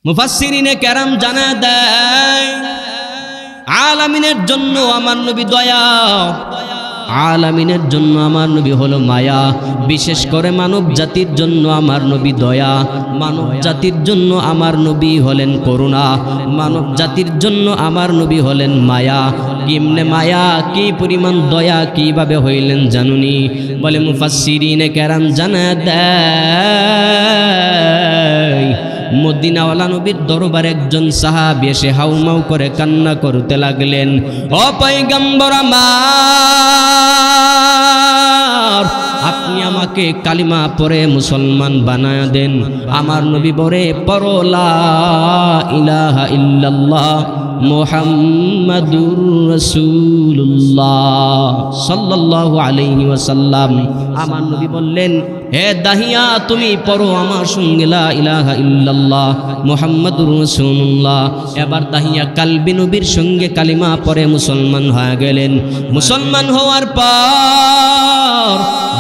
মুফাসসিরিনে কেরাম জানা দেয় আলামিনের জন্য আমার নবী দয়া, আলামিনের জন্য আমার নবী হলো মায়া, বিশেষ করে মানব জাতির জন্য আমার নবী দয়া, মানব জাতির জন্য আমার নবী হলেন করুণা, মানব জাতির জন্য আমার নবী হলেন মায়া। কেমনে মায়া, কি পরিমাণ দয়া, কিভাবে হইলেন জানুনি? বলে মুফাসসিরিনে কেরাম জানা দেয় মদিনাওয়ালা নবীর দরবারে একজন সাহাবী এসে হাউমাউ করে কান্না করতে লাগলেন। ও পয়গম্বর আমার, আপনি আমাকে কালিমা পড়ে মুসলমান বানায়া দেন। আমার নবী বলে পড়ো লা ইলাহা ইল্লাল্লাহ মুহাম্মাদুর রাসূলুল্লাহ সাল্লাল্লাহু আলাইহি ওয়াসাল্লাম। আমার নবী বললেন, হে দাহিয়া, তুমি পড়ো আমার সঙ্গে লা ইলাহা ইল্লাল্লাহ মুহাম্মাদুর রাসূলুল্লাহ। এবার দাহিয়া কালবি নবীর সঙ্গে কালিমা পড়ে মুসলমান হয়ে গেলেন। মুসলমান হওয়ার পর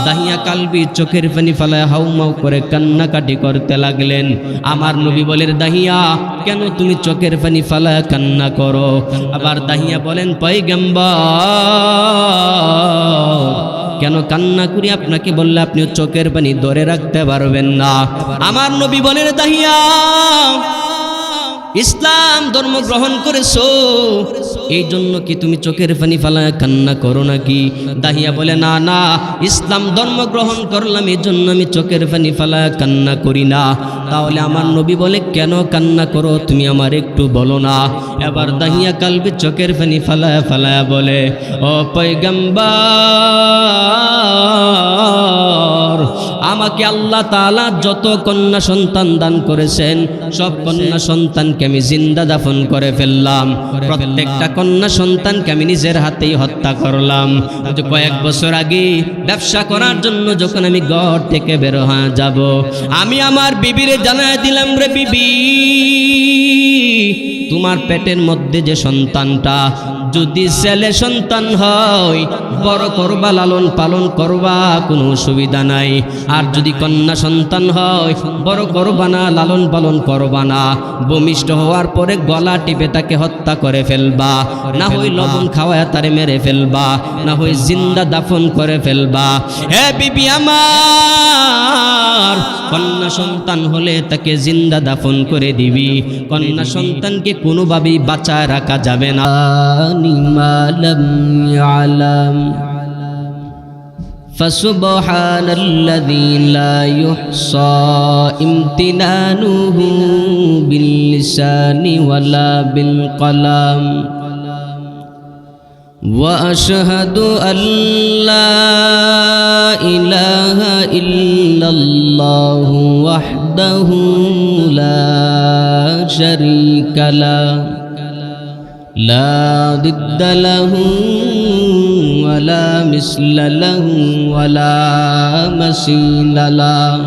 দাহিয়া কালবি চোখের পানি ফেলায় হাউমাউ করে কান্নাকাটি করতে লাগলেন। আমার নবী বলেন, দাহিয়া কেন তুমি চোখের পানি ফেলায় কান্না করো? আবার দাহিয়া বলেন, পয়গম্বর কেন কান্না করি আপনাকে বললে আপনি চোখের পানি ধরে রাখতে পারবেন না। আমার নবী বলেন, দাহিয়া ইসলাম ধর্ম গ্রহণ করেছো, এই জন্য কি তুমি চোখের পানি ফেলায় কান্না করো নাকি? দাহিয়া বলে, না না, ইসলাম ধর্ম গ্রহণ করলাম এই জন্য আমি চোখের পানি ফেলায় কান্না করি না। তাহলে আমার নবী বলে, কেন কান্না করো তুমি আমার একটু বলো না। এবার দাহিয়া কালবি চোখের পানি ফেলায় ফেলায় বলে, ও পয়গম্বর, আমাকে আল্লাহ তাআলা যত কন্যা সন্তান দান করেছেন সব কন্যা সন্তানকে আমি জিন্দা দাফন করে ফেললাম। প্রত্যেকটা কন্যা সন্তানকে আমি নিজের হাতেই হত্যা করলাম। কয়েক বছর আগে ব্যবসা করার জন্য যখন আমি ঘর থেকে বের হয়ে যাব, আমি আমার বিবিরে জানায় দিলাম, রে বিবি, তোমার পেটের মধ্যে যে সন্তানটা যদি ছেলে সন্তান হয় বড় করবা, লালন পালন করবা, কোনো অসুবিধা নাই। আর যদি কন্যা সন্তান হয় বড় করবা না, লালন পালন করবা না, ভূমিষ্ঠ হওয়ার পরে গলা টিপে তাকে হত্যা করে ফেলবা, না হয় লবণ খাওয়ায় তারে মেরে ফেলবা, না হয় জিন্দা দাফন করে ফেলবা। হে বিবি আমার, কন্যা সন্তান হলে তাকে জিন্দা দাফন করে দিবি, কন্যা সন্তানকে কোনোভাবেই বাঁচায় রাখা যাবে না। মালাম ইয়ালাম ফাসুবহানাল্লাযী লা ইহসা ইমতিনানুহু বিল লিসানি ওয়ালা বিল কলাম ওয়া আশহাদু আল্লা ইলাহা ইল্লাল্লাহু ওয়াহদাহু লা শারীকা লাহু লা দিদ্দা লাহু ওয়ালা মিসলা লাহু ওয়ালা মাসীলা লাহু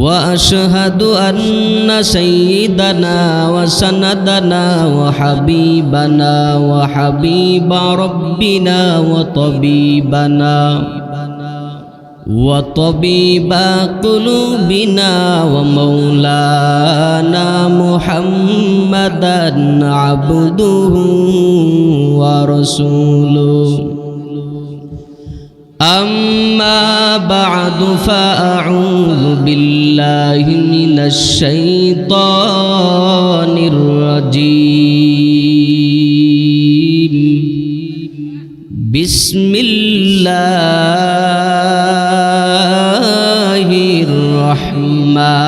ওয়া আশহাদু আন্না সাইয়্যিদানা ওয়া সানাদানা ওয়া হাবিবানা ওয়া হাবিবা রাব্বিনা ওয়া তাবিবানা وطبيب قلوبنا ومولانا محمدا عبده ورسوله أما بعد فأعوذ بالله من الشيطان الرجيم بسم الله الرحمن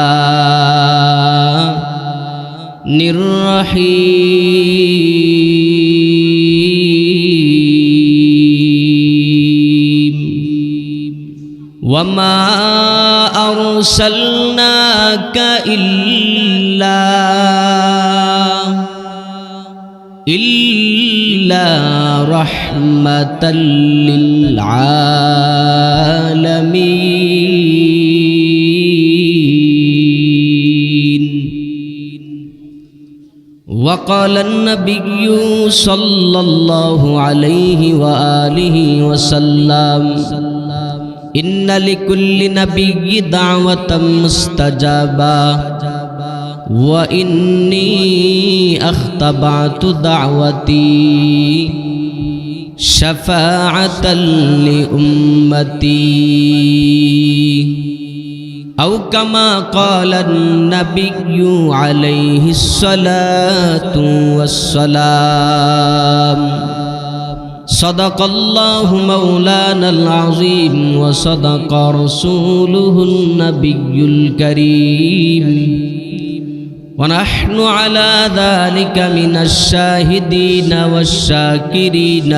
الرحيم وما أرسلناك إلا رحمة للعالمين وقال النبي صلى الله عليه وآله وسلم إن لكل نبي دعوة مستجابة وإني أختبعت دعوتي شفاعة لأمتي أو كما قال النبي عليه الصلاة والسلام صدق الله مولانا العظيم وصدق رسوله النبي الكريم ونحن على ذلك من الشاهدين والشاكرين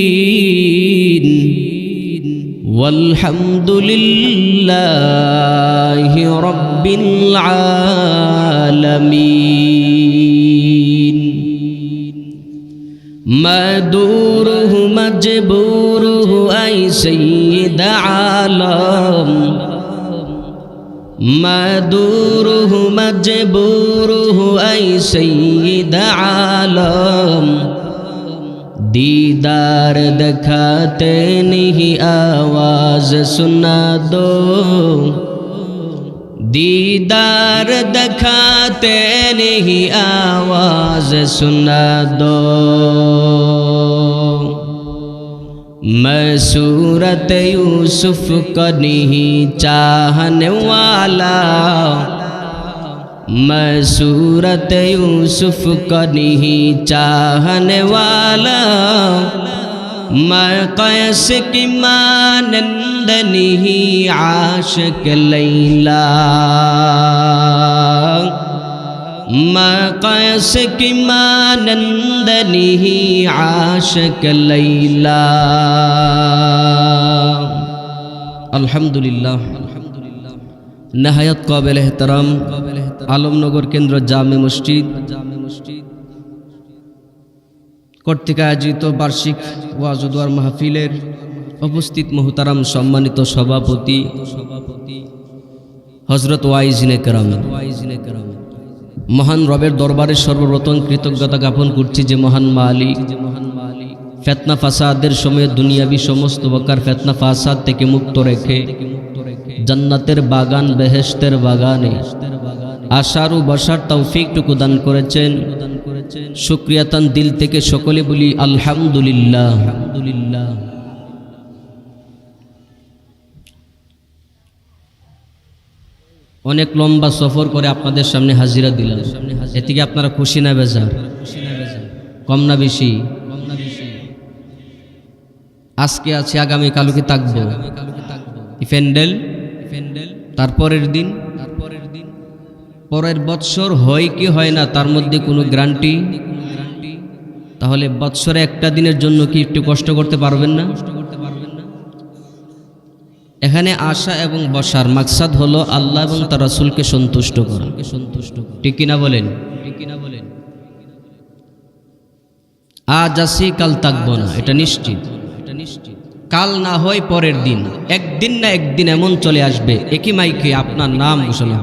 والذاكرين والحمد لله رب العالمين مدوره مجبوره أي سيد عالم مدوره مجبوره أي سيد عالم दीदार दिखाते नहीं आवाज सुना दो दीदार दिखाते नहीं आवाज सुना दो मैं सूरत यूसुफ को नहीं चाहने वाला मैं सूरत यूसुफ को नहीं चाहने वाला मैं कैस की मानंद नहीं आशिक लैला मैं कैस की मानंद नहीं आशिक लैला अल्हम्दुलिल्लाह नहायत काबिल एहतराम आलमनगर केंद्र जामे मस्जिद কর্তৃক আয়োজিত বার্ষিক ওয়াজ ও দোয়ার মাহফিলের উপস্থিত মুহতারাম সম্মানিত সভাপতি হযরত ওয়াইজিনে কেরাম মহান রবের দরবারে সর্বপ্রথম কৃতজ্ঞতা জ্ঞাপন করছি যে মহান মালিক ফিতনা ফাসাদের সময় দুনিয়াবি সমস্ত প্রকার ফিতনা ফাসাদ থেকে মুক্ত রেখে জান্নাতের বাগান বেহেশতের বাগানে আশার ও বসার তৌফিকটুকু দান করেছেন শুকরিয়া তান দিল থেকে সকলে বলি আলহামদুলিল্লাহ আলহামদুলিল্লাহ অনেক লম্বা সফর করে আপনাদের সামনে হাজিরা দিলাম এতে কি আপনারা খুশি না বেজার কম না বেশি আজকে আছে আগামী কালকে থাকবো ইফেন্ডেল তারপরের দিন পরের বৎসর হয় কি হয় না তার মধ্যে কোনো গ্যারান্টি তাহলে বৎসরে একটা দিনের জন্য কি একটু কষ্ট করতে পারবেন না এখানে আসা এবং বসার মাকসাদ হলো আল্লাহ এবং তার রাসূলকে সন্তুষ্ট করা ঠিক কিনা বলেন আজ আসি কাল থাকবো না এটা নিশ্চিত কাল না হয় পরের দিন একদিন না একদিন এমন চলে আসবে একই মাইকে আপনার নাম ঘোষণা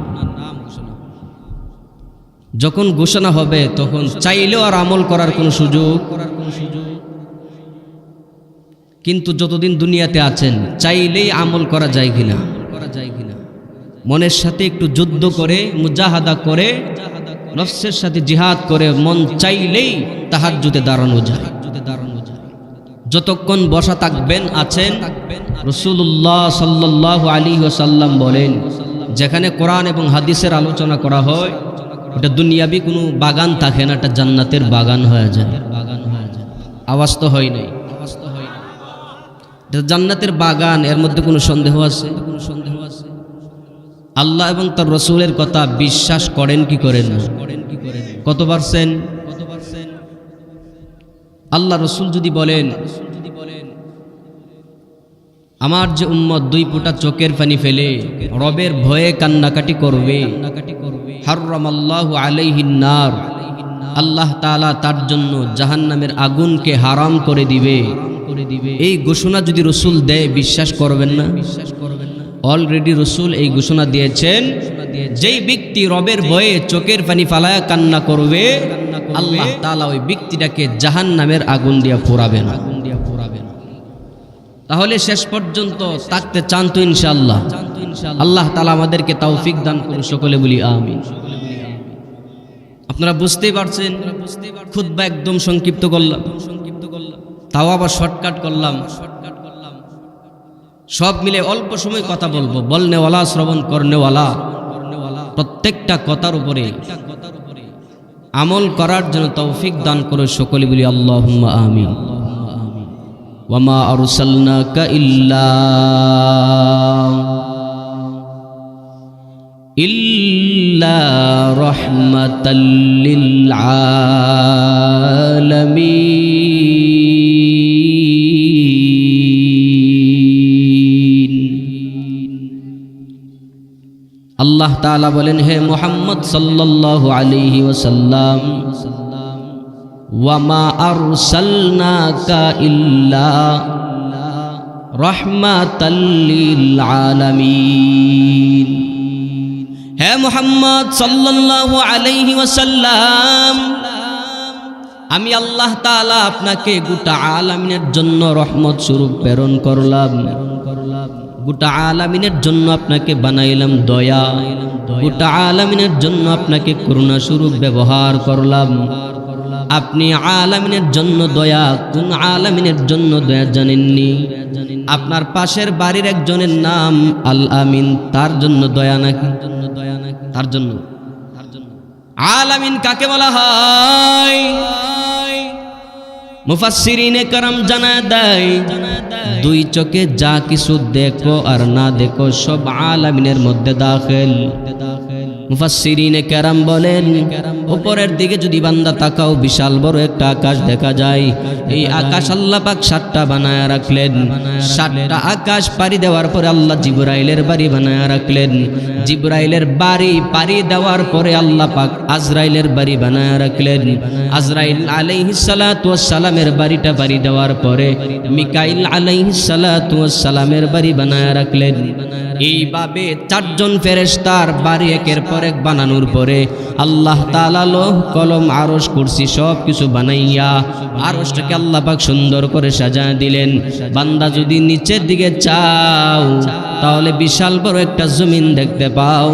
যখন ঘোষণা হবে তখন চাইলেও আর আমল করার কোনো সুযোগ কিন্তু যতদিন দুনিয়াতে আছেন চাইলেই আমল করা যায় কিনা মনের সাথে একটু যুদ্ধ করে মুজাহাদা করে নফসের সাথে জিহাদ করে মন চাইলেই তাহাজ্জুদে দাঁড়ানো যায় যতক্ষণ বসা থাকবেন আছেন রাসূলুল্লাহ সাল্লাল্লাহু আলাইহি ওয়াসাল্লাম বলেন যেখানে কোরআন এবং হাদিসের আলোচনা করা হয় এটা দুনিয়াবি কোনো বাগান থাকে না এটা জান্নাতের বাগান হয়ে যায় আওয়াজ তো হয় নাই এটা জান্নাতের বাগান এর মধ্যে কোনো সন্দেহ আছে আল্লাহ এবং তার রাসূলের কথা বিশ্বাস করেন কি করেন না কত পারছেন আল্লাহ রাসূল যদি বলেন আমার যে উম্মত দুই ফোঁটা চোখের পানি ফেলে রবের ভয়ে কান্নাকাটি করবে হারামাল্লাহু আলাইহিন নার আল্লাহ তাআলা তার জন্য জাহান্নামের আগুনকে হারাম করে দিবে এই ঘোষণা যদি রাসূল দেয় বিশ্বাস করবেন না অলরেডি রাসূল এই ঘোষণা দিয়েছেন যেই ব্যক্তি রবের ভয়ে চোখের পানি ফালায়া কান্না করবে আল্লাহ তাআলা ওই ব্যক্তিটাকে জাহান্নামের আগুন দিয়া পোড়াবেন তাহলে শেষ পর্যন্ত থাকতে চান তো ইনশাআল্লাহ? আল্লাহ তাআলা আমাদেরকে তৌফিক দান করুন, সকলে বলি আমিন। আপনারা বুঝতেই পারছেন, খুতবা একদম সংক্ষিপ্ত করলাম, তাও আবার শর্টকাট করলাম। সব মিলে অল্প সময় কথা বলবো। বলনেওয়ালা, শ্রবণ করনেওয়ালা, প্রত্যেকটা কথার উপরে আমল করার জন্য তৌফিক দান করো, সকলে বলি আল্লাহুম্মা আমিন। ওয়ামা আরসালনাকা ইল্লা রাহমাতাল লিল আলামিন। আল্লাহ তাআলা বলেন, হে মুহাম্মদ সাল্লাল্লাহু আলাইহি ওয়াসাল্লাম, ওয়ামা আরসালনাকা ইল্লা রাহমাতাল লিল আলামিন। হে মুহাম্মদ সাল্লাল্লাহু আলাইহি ওয়াসাল্লাম, আমি আল্লাহ তাআলা আপনাকে গোটা আলামিনের জন্য রহমত স্বরূপ প্রেরণ করলাম। গোটা আলামিনের জন্য আপনাকে বানাইলাম দয়া, গোটা আলামিনের জন্য আপনাকে করুণা স্বরূপ ব্যবহার করলাম। আপনি আলামিনের জন্য দয়া, কোন আলামিনের জন্য দয়া জানেননি? আপনার পাশের বাড়ির একজনের নাম আল আমিন, তার জন্য দয়া নাকি? তার জন্য। আলামিন কাকে বলা হয়? মুফাসসিরিনে কেরাম জানায় দেয়, দুই চোখে যা কিছু দেখো আর না দেখো সব আলামিনের মধ্যে দাখিল। মুফাসসিরিনে কেরাম বলেন, উপরের দিকে যদি বান্দা তাকাও, বিশাল বড় একটা আকাশ দেখা যায়। এই আকাশ আল্লাহ পাক 7টা বানায়া রাখলেন। 7টা আকাশ পাড়ি দেওয়ার পরে আল্লাহ জিবরাইলের বাড়ি বানায়া রাখলেন। জিবরাইলের বাড়ি পাড়ি দেওয়ার পরে আল্লাহ পাক আজরাইলের বাড়ি বানায়া রাখলেন। আজরাইল আলাইহিস সালাতু ওয়াস সালামের বাড়িটা পাড়ি দেওয়ার পরে মিকাইল আলাইহিস সালাতু ওয়াস সালামের বাড়ি বানায়া রাখলেন। এইভাবে 4জন ফেরেশতার বাড়ি একের পর এক বানানোর পরে আল্লাহ তাআলা লোহ কলম আরশ কুরসি সব কিছু বানাইয়া আরশটাকে আল্লাহ পাক সুন্দর করে সাজায় দিলেন। বান্দা যদি নিচের দিকে চাও তাহলে বিশাল বড় একটা জমিন দেখতে পাও।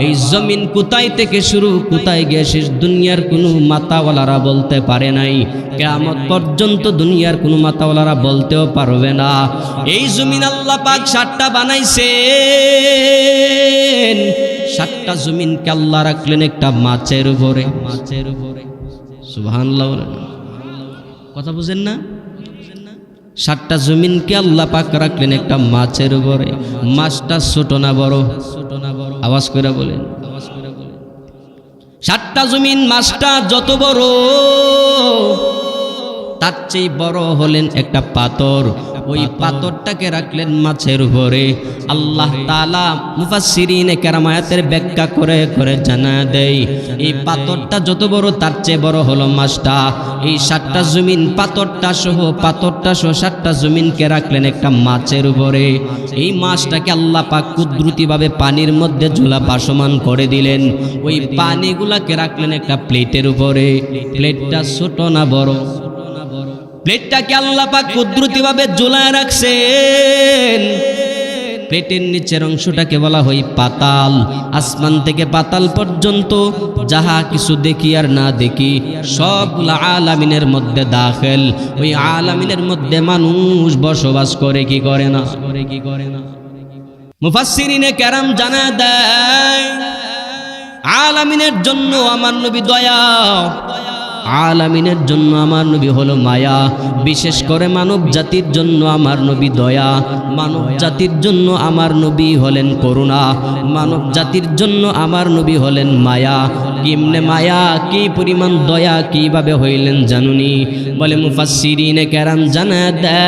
এই জমিন কোথায় থেকে শুরু কোথায় গিয়ে শেষ দুনিয়ার কোনো মাতাওয়ালারা বলতে পারে নাই। কিয়ামত পর্যন্ত দুনিয়ার কোনো মাতাওয়ালারা বলতেও পারবে না। এই জমিন আল্লাহ পাক 7টা বানাইছে। 7টা জমিনকে আল্লাহ রাখলেন একটা মাছের উপরে। সুবহানাল্লাহ, কথা বুঝেন না? 7টা জমিনকে আল্লাহ পাক রাখলেন একটা মাছের উপরে। মাছটা ছোট না বড়? আওয়াজ করে বলেন। 7টা জমিন, মাছটা যত বড় তার চেয়ে বড় হলেন একটা পাথর। ওই পাথরটাকে রাখলেন মাছের উপরে। আল্লাহ তাআলা মুফাসসিরিনে কেরাম আয়াতের ব্যাখ্যা করে করে জানা দেয়, এই পাথরটা যত বড় তার চেয়ে বড় হলো মাছটা। এই 7টা জমিন পাথরটা সহ 7টা জমিনকে রাখলেন একটা মাছের উপরে। এই মাছটাকে আল্লাহ পাক কুদরতিভাবে পানির মধ্যে ঝোলা ভাসমান করে দিলেন। ওই পানিগুলাকে রাখলেন একটা প্লেটের উপরে। প্লেটটা ছোট না বড়? প্লেটটাকে আল্লাহ পাক কুদরতিভাবে ঝুলায় রাখছেন। প্লেটের নিচের অংশটাকে বলা হয় পাতাল। আসমান থেকে পাতাল পর্যন্ত যাহা কিছু দেখি আর না দেখি সবগুলা আলামিনের মধ্যে দাখিল। ওই আলামিনের মধ্যে মানুষ বসবাস করে কি করে না? মুফাসসিরিনে কেরাম জানা দেয়, আলামিনের জন্য আমার নবী দয়া, আলামিনের জন্য আমার নবী হলো মায়া। বিশেষ করে মানব জাতির জন্য আমার নবী দয়া, মানব জাতির জন্য আমার নবী হলেন করুণা, মানব জাতির জন্য আমার নবী হলেন মায়া। কেমনে মায়া, কি পরিমাণ দয়া, কিভাবে হইলেন জানুনি? বলে মুফাসসিরিনে কেরাম জানা দেয়,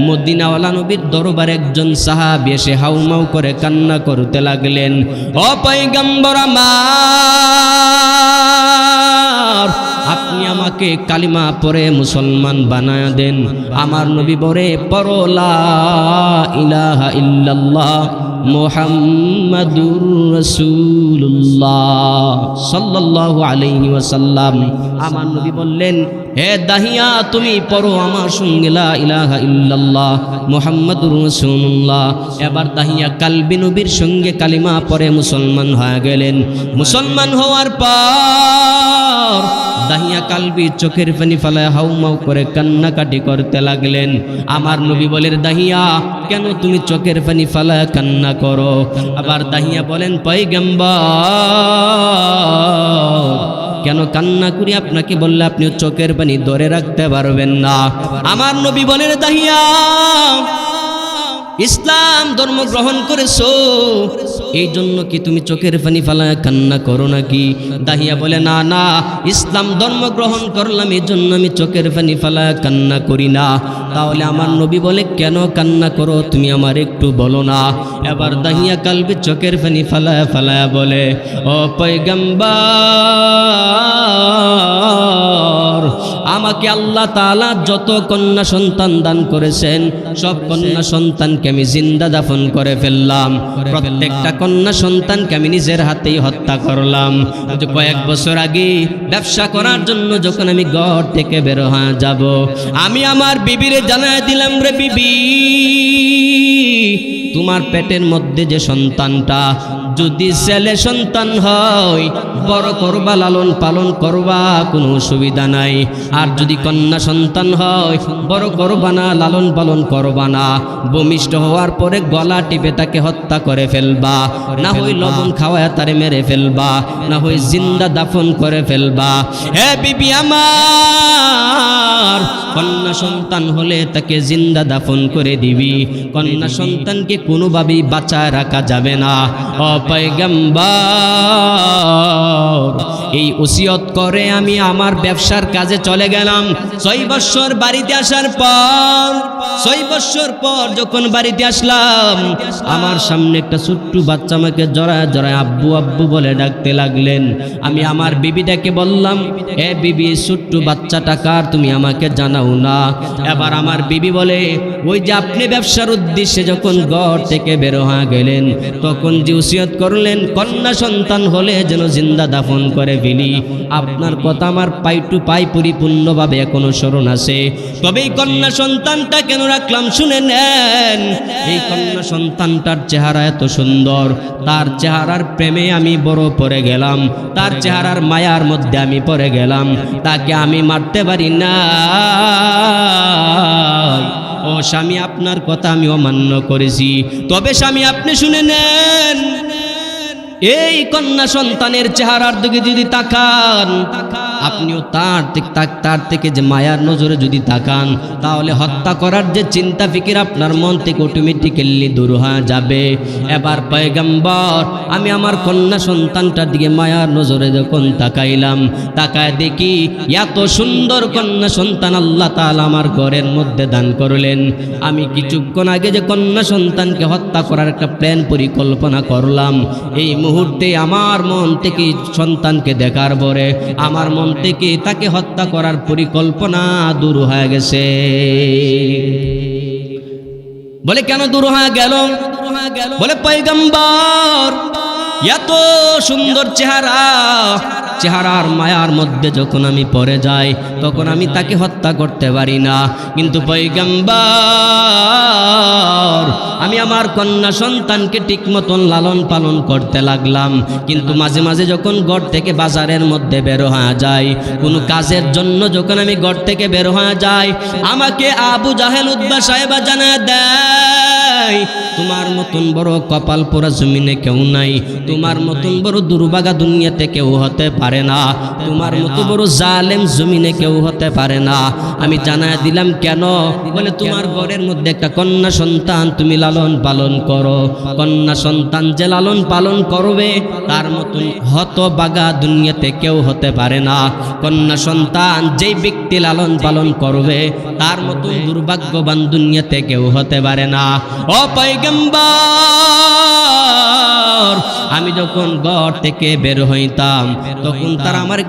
মদিনাওয়ালা নবীর দরবারে একজন সাহাবী এসে হাউমাউ করে কান্না করতে লাগলেন, ও পয়গম্বর আমার, আপনি আমাকে কালিমা পড়ে মুসলমান বানায়া দেন। আমার নবী বলে, পড়ো লা ইলাহা ইল্লাল্লাহ মুহাম্মাদুর রাসূলুল্লাহ সাল্লাল্লাহু আলাইহি ওয়াসাল্লাম। আমার নবী বললেন, হে দাহিয়া তুমি পড়ো আমার সঙ্গে লা ইলাহা ইল্লাল্লাহ মুহাম্মাদুর রাসূলুল্লাহ। এবার দাহিয়া কালবি নবীর সঙ্গে কালিমা পড়ে মুসলমান হয়ে গেলেন। মুসলমান হওয়ার পর দাহিয়া কালবি চোখের পানি ফেলায় হাউমাউ করে কান্নাকাটি করতে লাগলেন। আমার নবী বলেন, দাহিয়া কেন তুমি চোখের পানি ফেলায় কান্না করো? আবার দাহিয়া বলেন, পয়গম্বর কেন কান্না করি আপনাকে বললে আপনি চোখের পানি ধরে রাখতে পারবেন না। আমার নবী বলেন, দাহিয়া ইসলাম ধর্ম গ্রহণ করেছো, এই জন্য কি তুমি চোখের পানি ফেলায় কান্না করো নাকি? দাহিয়া বলে, না না, ইসলাম ধর্ম গ্রহণ করলাম এই জন্য আমি চোখের পানি ফেলায় কান্না করি না। তাহলে আমার নবী বলে, কেন কান্না করো তুমি আমার একটু বলো না। এবার দাহিয়া কালবি চোখের পানি ফেলায় ফেলায় বলে, ও পয়গম্বর, আমাকে আল্লাহ তাআলা যত কন্যা সন্তান দান করেছেন সব কন্যা সন্তানকে আমি জিন্দা দাফন করে ফেললাম। প্রত্যেকটা কন্যা সন্তানকে আমি নিজের হাতেই হত্যা করলাম। কয়েক বছর আগে ব্যবসা করার জন্য যখন আমি ঘর থেকে বের হয়ে যাব, আমি আমার বিবিরে জানায় দিলাম, রে বিবি, তোমার পেটের মধ্যে যে সন্তানটা যদি ছেলে সন্তান হয় বড় করবা, লালন পালন করবা, কোনো অসুবিধা নাই। আর যদি কন্যা সন্তান হয় বড় করবা না, লালন পালন করবা না, ভূমিষ্ঠ হওয়ার পরে গলা টিপে তাকে হত্যা করে ফেলবা, না হয় লবণ খাওয়ায় তারে মেরে ফেলবা, না হয় জিন্দা দাফন করে ফেলবা। হে বিবি আমার, কন্যা সন্তান হলে তাকে জিন্দা দাফন করে দিবি, কন্যা সন্তানকে কোনোভাবেই বাঁচায় রাখা যাবে না। ও পয়গম্বর, এই ওসিয়ত করে আমি আমার ব্যবসার কাজে চলে গেলাম। 6 বছর বাড়িতে আসার পর, 6 বছর পর যখন বাড়িতে আসলাম, আমার সামনে একটা ছোট্ট বাচ্চা আমাকে জড়ায় জড়ায় আব্বু আব্বু বলে ডাকতে লাগলেন। আমি আমার বিবিটাকে বললাম, এ বিবি, ছোট্ট বাচ্চাটা কার তুমি আমাকে জানাও না। এবার আমার বিবি বলে, ওই যে আপনি ব্যবসার উদ্দেশ্যে যখন ঘর থেকে বের হয়ে গেলেন তখন যে ওসিয়ত করলেন কন্যা সন্তান হলে যেন জিন্দা দাফন করে ফেলি, আপনার কথা আমার পাই টু পাই পরিপূর্ণভাবে এখনো স্মরণ আছে। তবে এই কন্যা সন্তানটা কেন রাখলাম শুনে নেন। এই কন্যা সন্তানটার চেহারা এত সুন্দর, তার চেহারার প্রেমে আমি বড় পড়ে গেলাম, তার চেহারার মায়ার মধ্যে আমি পড়ে গেলাম। তাকে আমি মারতে পারি না। ও স্বামী, আপনার কথা আমি অমান্য করেছি, তবে স্বামী আপনি শুনে নেন, এই কন্যা সন্তানের চেহারার দিকে যদি তাকান, আপনিও তার থেকে যে মায়ার নজরে যদি তাকান, তাহলে হত্যা করার যে চিন্তা ফিকির আপনার মন থেকে অটোমেটিক্যালি দূর হয়ে যাবে। এবার পয়গম্বর, আমি আমার কন্যা সন্তানটার দিকে মায়ার নজরে যখন তাকাইলাম, তাকায় দেখি এত সুন্দর কন্যা সন্তান আল্লাহ তাআলা আমার ঘরের মধ্যে দান করলেন। আমি কিছুক্ষণ আগে যে কন্যা সন্তানকে হত্যা করার একটা প্ল্যান পরিকল্পনা করলাম, এই মুহূর্তে আমার মন থেকে সন্তানকে দেখার পরে আমার মন থেকে তাকে হত্যা করার পরিকল্পনা দূর হয়ে গেছে। বলে, কেন দূর হয়ে গেল? বলে, পয়গম্বর, এত সুন্দর চেহারার মায়ার মধ্যে যখন আমি পড়ে যাই তখন আমি তাকে হত্যা করতে পারি না। কিন্তু পয়গম্বর, আমি আমার কন্যা সন্তানকে ঠিক মতন লালন পালন করতে লাগলাম, কিন্তু মাঝে মাঝে যখন ঘর থেকে বাজারের মধ্যে বের হয়ে যাই, কোনো কাজের জন্য যখন আমি ঘর থেকে বের হয়ে যাই, আমাকে আবু জাহেল উদ্বা সাহেবা জানা দেয়, তোমার মতন বড় কপাল পোড়া জমিনে কেউ নাই, তোমার মতন বড় দুর্ভাগা দুনিয়াতে কেউ হতে পারে না, তোমার মতো বড় জালেম জমিনে কেউ হতে পারে না। আমি জানায় দিলাম, কেন? বলে, তোমার ঘরের মধ্যে একটা কন্যা সন্তান তুমি লালন পালন করো, কন্যা সন্তান যে লালন পালন করবে তার মতন হতভাগা দুনিয়াতে কেউ হতে পারে না। কন্যা সন্তান যেই ব্যক্তি লালন পালন করবে তার মতন দুর্ভাগ্যবান দুনিয়াতে কেউ হতে পারে না। ও পয়গম্বর, আমি যখন ঘর থেকে বের হইতাম তখন তারা আমার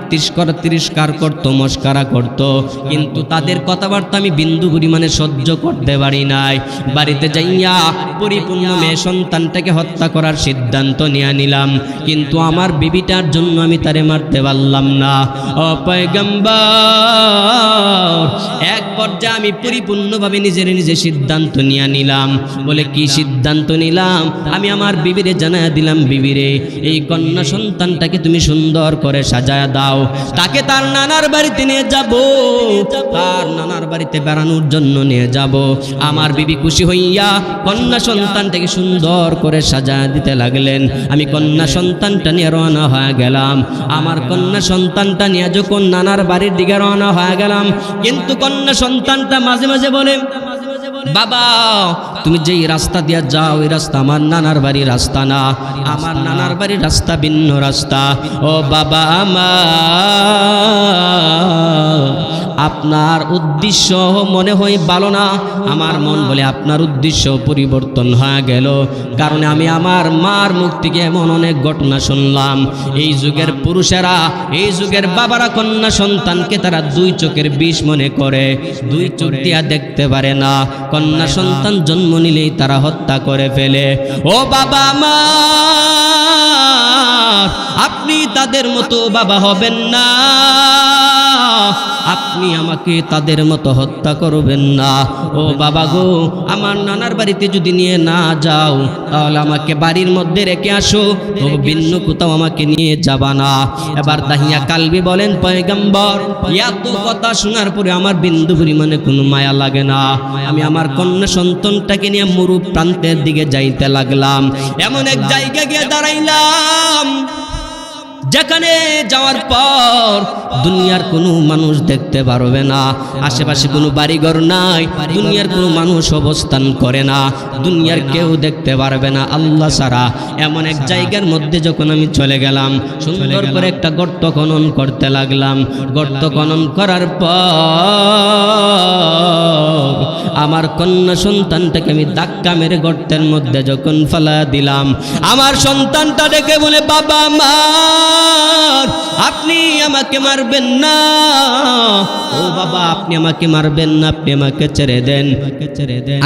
তিরস্কার করতো, মস্কারা করতো, কিন্তু তাদের কথাবার্তা আমি বিন্দু পরিমাণে সহ্য করতে পারি নাই। বাড়িতে যাইয়া পরিপূর্ণ মেয়ে সন্তানটাকে হত্যা করার সিদ্ধান্ত নিয়ে নিলাম, কিন্তু আমার বিবিটার জন্য আমি তারে মারতে পারলাম না। ও পয়গম্বর, এক পর্যায়ে আমি পরিপূর্ণভাবে নিজে সিদ্ধান্ত নিয়ে নিলাম। বলে কি সিদ্ধান্ত নিলাম? আমি আমার বিবিরে জানায়া দিলাম, বিবিরে এই কন্যা সন্তানটাকে তুমি সুন্দর করে সাজায়া দাও, তাকে তার নানার বাড়িতে নিয়ে যাব, তার নানার বাড়িতে বেড়ানোর জন্য নিয়ে যাব। আমার বিবি খুশি হইয়া কন্যা সন্তানটাকে সুন্দর করে সাজায়া দিতে লাগলেন। আমি কন্যা সন্তানটা নিয়ে রওনা হয়ে গেলাম। আমার কন্যা সন্তানটা নিয়ে যখন নানার বাড়ির দিকে রওনা হয়ে গেলাম, কিন্তু কন্যা সন্তানটা মাঝে মাঝে বলে, বাবা তুমি যেই রাস্তা দিয়া যাও এই রাস্তা আমার নানার বাড়ির রাস্তা না, আমার নানার বাড়ির রাস্তা ভিন্ন রাস্তা। ও বাবা আমার, আপনার উদ্দেশ্য মনে হয় ভালো না। আমার মন বলে আপনার উদ্দেশ্য পরিবর্তন হয়ে গেল, কারণ আমি আমার মার মুখ থেকে এমন অনেক ঘটনা শুনলাম। এই যুগের পুরুষেরা, এই যুগের বাবারা কন্যা সন্তানকে তারা দুই চোখের বিষ মনে করে, দুই চোখ দিয়া দেখতে পারে না। কন্যা সন্তান জন্ম নিলেই তারা হত্যা করে ফেলে। ও বাবা আমার, আপনি তাদের মতো বাবা হবেন না, আপনি আমাকে তাদের মতো হত্যা করবেন না। ও বাবা গো, আমার নানার বাড়িতে যদি নিয়ে না যাও তাহলে আমাকে বাড়ির মধ্যে রেখে আসো, তো ভিন্ন কোথাও আমাকে নিয়ে যাবা না। এবার দাহিয়া কালবি বলেন, পয়গম্বর এত কথা শোনার পরে আমার বিন্দু পরিমাণে কোনো মায়া লাগে না। আমি আমার কন্যা সন্তানটাকে নিয়ে মরু প্রান্তের দিকে যাইতে লাগলাম। এমন এক জায়গা গিয়ে দাঁড়াইলাম যেখানে যাওয়ার পর দুনিয়ার কোনো মানুষ দেখতে পারবে না, আশেপাশে কোনো বাড়িঘর নাই, দুনিয়ার কোনো মানুষ অবস্থান করে না, দুনিয়ার কেউ দেখতে পারবে না আল্লাহ ছাড়া। এমন এক জায়গার মধ্যে যখন আমি চলে গেলাম, সুন্দর করে একটা গর্ত খনন করতে লাগলাম। গর্ত খনন করার পর আমার কন্যা সন্তানটাকে আমি ধাক্কা মেরে গর্তের মধ্যে যখন ফেলা দিলাম, আমার সন্তানটা ডেকে বলে, বাবা মা আপনি আমাকে মারবেন না, ও বাবা আপনি আমাকে মারবেন না, আপনি আমাকে ছেড়ে দেন।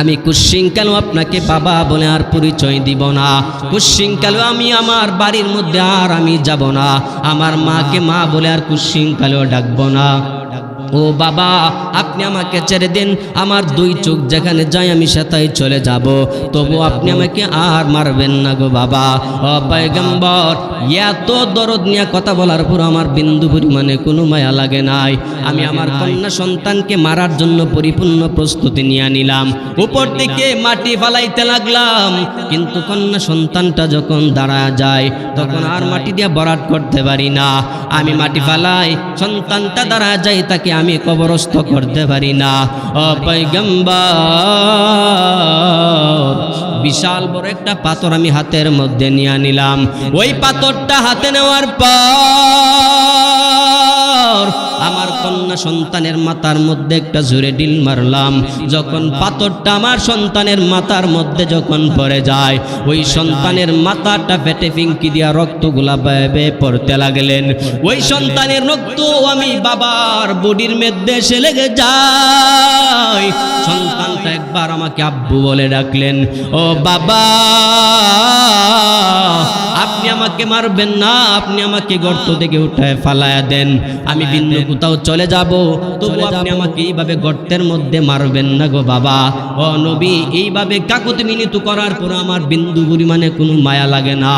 আমি কুশিংকালও আপনাকে বাবা বলে আর পরিচয় দিব না, কুশিংকালও আমি আমার বাড়ির মধ্যে আর আমি যাব না, আমার মাকে মা বলে আর কুশিংকালও ডাকবো না। ও বাবা আপনি আমাকে ছেড়ে দিন, আমার দুই চোখ যেখানে যায় আমি সেটাই চলে যাব, তবু আপনি আমাকে আর মারবেন না গো বাবা। ও পয়গম্বর, এত দরদ নিয়ে কথা বলার পর আমার বিন্দু পরিমাণে কোনো মায়া লাগে নাই। আমি আমার কন্যা সন্তানকে মারার জন্য পরিপূর্ণ প্রস্তুতি নিয়ে নিলাম, উপর থেকে মাটি ফালাইতে লাগলাম, কিন্তু কন্যা সন্তানটা যখন দাঁড়া যায় তখন আর মাটি দিয়ে ভরাট করতে পারি না। আমি মাটি ফালাই, সন্তানটা দাঁড়া যায়, তাকে আমি কবরস্থ করতে পারি না। ও পয়গম্বর, বিশাল বড় একটা পাথর আমি হাতের মধ্যে নিয়ে নিলাম। ওই পাথরটা হাতে নেওয়ার পর আমার কন্যা সন্তানের মাথার মধ্যে একটা জোরে ডিল মারলাম। যখন পাথরটা আমার সন্তানের মাথার মধ্যে যখন পড়ে যায়, ওই সন্তানের মাথাটা ফেটে ফিঙ্কি দিয়া রক্তগুলা বেয়ে পড়তে লাগলেন। ওই সন্তানের রক্ত আমি বাবার বডির মধ্যে এসে লেগে যায়। সন্তানটা একবার আমাকে আব্বু বলে ডাকলেন, ও বাবা আপনি আমাকে মারবেন না, আপনি আমাকে গর্ত থেকে উঠায় ফালায়া দেন, আমি ভিন্ন কোথাও চলে যাব, তবু আপনি আমাকে এইভাবে গর্তের মধ্যে মারবেন না গো বাবা। ও নবী, এইভাবে কাকুতি মিনতি করার পর আমার বিন্দু পরিমাণে কোনো মায়া লাগে না।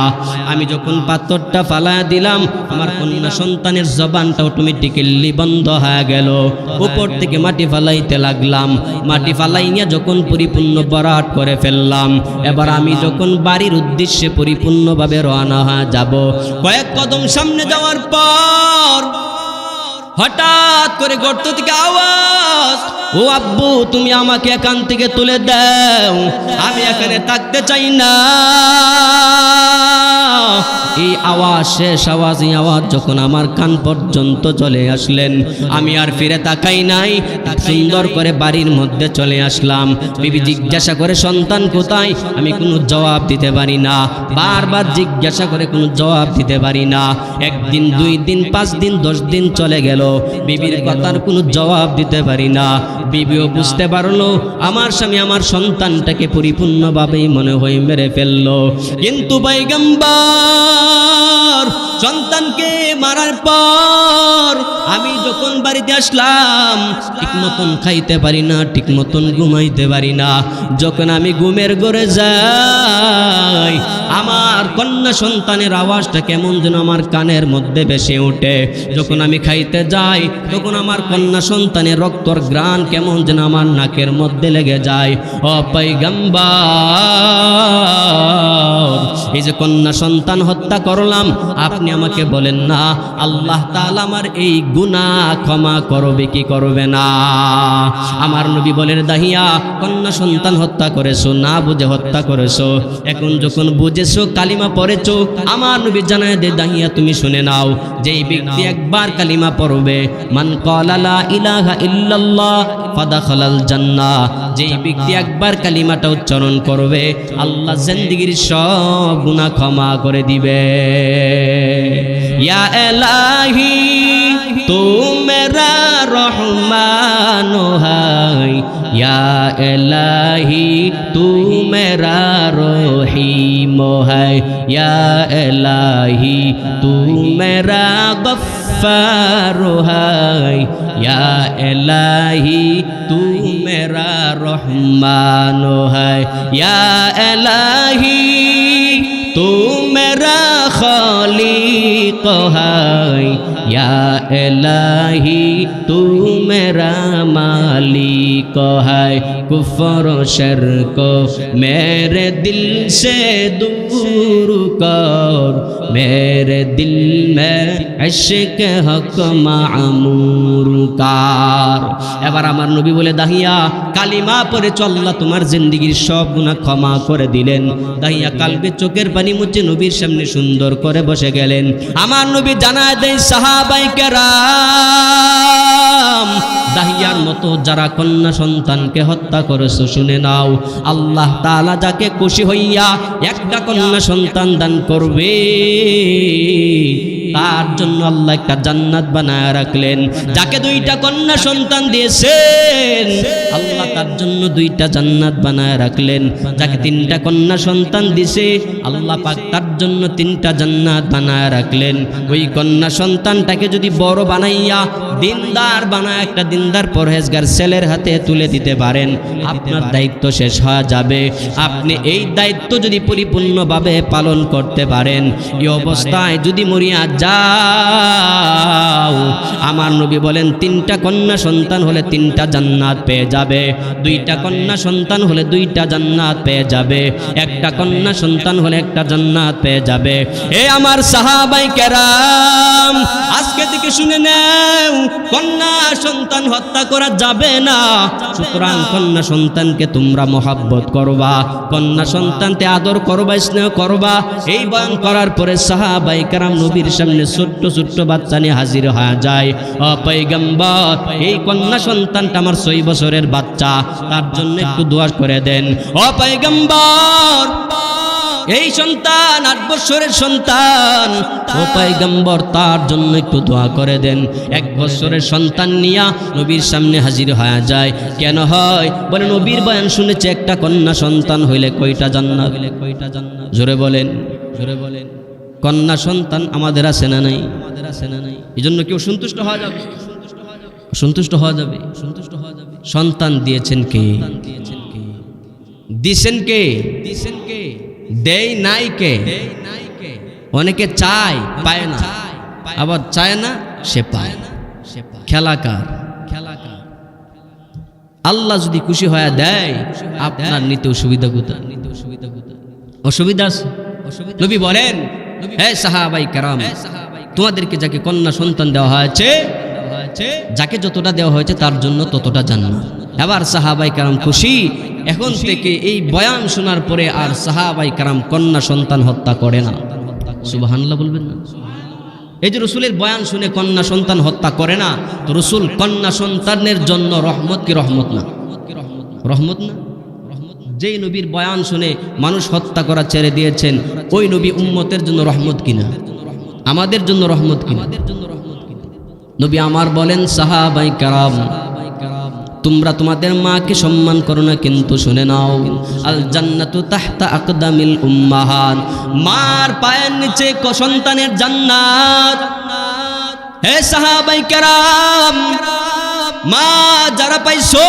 আমি যখন পাথরটা ফালায়া দিলাম, আমার কন্যা সন্তানের জবানটা অটোমেটিক্যালি বন্ধ হয়ে গেল। উপর থেকে মাটি ফালাইতে লাগলাম, মাটি ফালাইয়া যখন পরিপূর্ণ ভরাট করে ফেললাম, এবার আমি যখন বাড়ির উদ্দেশ্যে পরিপূর্ণভাবে রওনা হয়ে যাব, কয়েক কদম সামনে যাওয়ার পর হঠাৎ করে গর্ত থেকে আওয়াজ, ও আব্বু তুমি আমাকে এখান থেকে তুলে দাও, আমি এখানে থাকতে চাই না। এই আওয়াজ, শেষ আওয়াজ, এই আওয়াজ যখন আমার কান পর্যন্ত চলে আসলেন, আমি আর ফিরে তাকাই নাই, সুন্দর করে বাড়ির মধ্যে চলে আসলাম। বিবি জিজ্ঞাসা করে সন্তান কোথায়, আমি কোনো জবাব দিতে পারি না। বারবার জিজ্ঞাসা করে কোনো জবাব দিতে পারি না। একদিন, 2 দিন, 5 দিন, 10 দিন চলে গেল, বিবির কথার কোনো জবাব দিতে পারি না। বিবিও বুঝতে পারলো আমার স্বামী আমার সন্তানটাকে পরিপূর্ণভাবেই মনে হয় মেরে ফেললো। কিন্তু পয়গম্বর সন্তানকে মারার পর আমি যখন বাড়িতে আসলাম, ঠিক মতন খাইতে পারি না, ঠিক মতন ঘুমাইতে পারি না। যখন আমি ঘুমের ঘরে যাই, আমার কন্যা সন্তানের আওয়াজটা কেমন যেন আমার কানের মধ্যে ভেসে ওঠে। যখন আমি খাইতে যাই, তখন আমার কন্যা সন্তানের রক্তর ঘ্রাণ কেমন যেন আমার নাকের মধ্যে লেগে যায়। ও পয়গম্বর, এই যে কন্যা সন্তান হত্যা করলাম, আপনি আমাকে বলেন না আল্লাহ তাআলা আমার এই গুনাহ ক্ষমা করবে কি করবে না? আমার নবী বলেন, দাহিয়া কন্যা সন্তান হত্যা করেছো, না বুঝে হত্যা করেছো। এখন যখন বুঝেছো, কালিমা পড়েছো, আমার নবী জানায় দে, দাহিয়া তুমি শুনে নাও, যেই ব্যক্তি একবার কালিমা পড়বে, মান ক্বালা লা ইলাহা ইল্লাল্লাহ ফাদাখালাল জান্নাহ, যেই ব্যক্তি একবার কালিমাটা উচ্চারণ করবে, আল্লাহ জিন্দেগীর সব গুনাহ ক্ষমা করে দিবে। ইয়া ইলাহি তু মেরা রহমান হাই, ইয়া ইলাহি তু মেরা রহিম হাই, ইয়া ইলাহি তু মেরা গফফার হাই, ইয়া ইলাহি তু মেরা রহমান হাই, ইয়া ইলাহি তু মেরা খালিক হাই, ইয়া ইলাহি তু মেরা মালিক হাই, কুফর শিরক মেরে দিল সে दूर कर, मेरे दिल में इश्क हक मामूर कर। এবার আমার নবী বলে, দাহিয়া কালিমা পড়ে আল্লাহ তোমার জিন্দেগীর সব গুনাহ ক্ষমা করে দিলেন। দাহিয়া কালবে চোখের পানি মুছে নবীর সামনে সুন্দর করে বসে গেলেন। আমার নবী জানায় দেন, সাহাবায়ে কেরাম, দাহিয়ার মতো যারা কন্যা সন্তানকে হত্যা করেছো, শুনে নাও, আল্লাহ তাআলা যাকে খুশি হইয়া একটা কন্যা সন্তান দান করবে, তার জন্য আল্লাহ একটা জান্নাত বানায় রাখলেন। যাকে 2টা কন্যা সন্তান দিয়েছেন, আল্লাহ তার জন্য 2টা জান্নাত বানায় রাখলেন। যাকে 3টা কন্যা সন্তান দিছে, আল্লাহ পাক তার জন্য 3টা জান্নাত বানায় রাখলেন। ওই কন্যা সন্তানটাকে যদি বড় বানাইয়া দিনদার বানায় একটা দিনদার পরহেজগার ছেলের হাতে তুলে দিতে পারেন, আপনার দায়িত্ব শেষ হয়ে যাবে। আপনি এই দায়িত্ব যদি পরিপূর্ণভাবে পালন করতে পারেন, এই অবস্থায় যদি মরিয়া যাও, আমার নবী বলেন 3টা কন্যা সন্তান হলে 3টা জান্নাত পেয়ে যাবে, 2টা কন্যা সন্তান হলে 2টা জান্নাত পেয়ে যাবে, একটা কন্যা সন্তান হলে একটা জান্নাত পেয়ে যাবে। এ আমার সাহাবায়ে কেরাম, আজকে থেকে শুনে নাও, কন্যা সন্তান হত্যা করা যাবে না। সুতরাং কন্যা সন্তানকে তোমরা মহব্বত করবা, কন্যা সন্তানকে আদর করবা, স্নেহ করবা। এই বয়ান করার পরে সাহাবায়ে কেরাম নবীর সামনে ছোট্ট ছোট্ট বাচ্চা নিয়ে হাজির হয়ে যায়। ও পয়গম্বর, এই কন্যা সন্তানটা আমার 6 বছরের বাচ্চা, তার জন্য একটু দোয়া করে দেন। ও পয়গম্বর, এই সন্তান 8 বছরের সন্তান, ও পয়গম্বর তার জন্য একটু দোয়া করে দেন। 1 বছরের সন্তান নিয়া নবীর সামনে হাজির হয়ে যায়। কেন হয়? বলে নবীর বয়ান শুনেছে একটা কন্যা সন্তান হইলে কয়টা জান্নাত? জোরে বলেন, জোরে বলেন। কন্যা সন্তান আমাদের আছে না নাই? আমাদের আছে না নাই? এজন্য কেউ সন্তুষ্ট হওয়া যাবে, সন্তুষ্ট হওয়া যাবে, সন্তুষ্ট হওয়া যাবে। সন্তান দিয়েছেন কে? দিছেন কে? দিছেন কে? দেই নাই কে? অনেকে চায়, পায় না, আবার চায় না, সে পায়। খেলাকার, খেলাকার। আল্লাহ যদি খুশি হয়ে দেয়, আপনার নিতে অসুবিধা কোথায়? অসুবিধা আছে? নবী বলেন, হে সাহাবায়ে কেরাম, তোমাদেরকে যাকে কন্যা সন্তান দেওয়া হয়েছে, যাকে যতটা দেওয়া হয়েছে তার জন্য ততটা জান্নাত। এবার সাহাবায়ে কেরাম খুশি। এখন থেকে এই বয়ান শোনার পরে আর সাহাবায়ে কেরাম কন্যা সন্তান হত্যা করে না। সুবহানাল্লাহ বলবেন না? এই যে রসুলের বয়ান শুনে কন্যা সন্তান হত্যা করে না, তো রসুল কন্যা সন্তানের জন্য রহমত কি রহমত না? রহমত না? যেই নবীর বয়ান শুনে মানুষ হত্যা করা ছেড়ে দিয়েছেন, ওই নবী উম্মতের জন্য রহমত কিনা? আমাদের জন্য রহমত কিনা? নবী আমার বলেন, সাহাবায়ে কেরাম, তোমরা তোমাদের মাকে সম্মান করো না, কিন্তু শুনে নাও, আল জান্নাতু তাহতা আকদামিল উম্মাহাত, মার পায়ের নিচে সন্তানের জান্নাত। হে সাহাবায়ে কেরাম, মা যারা পাইছো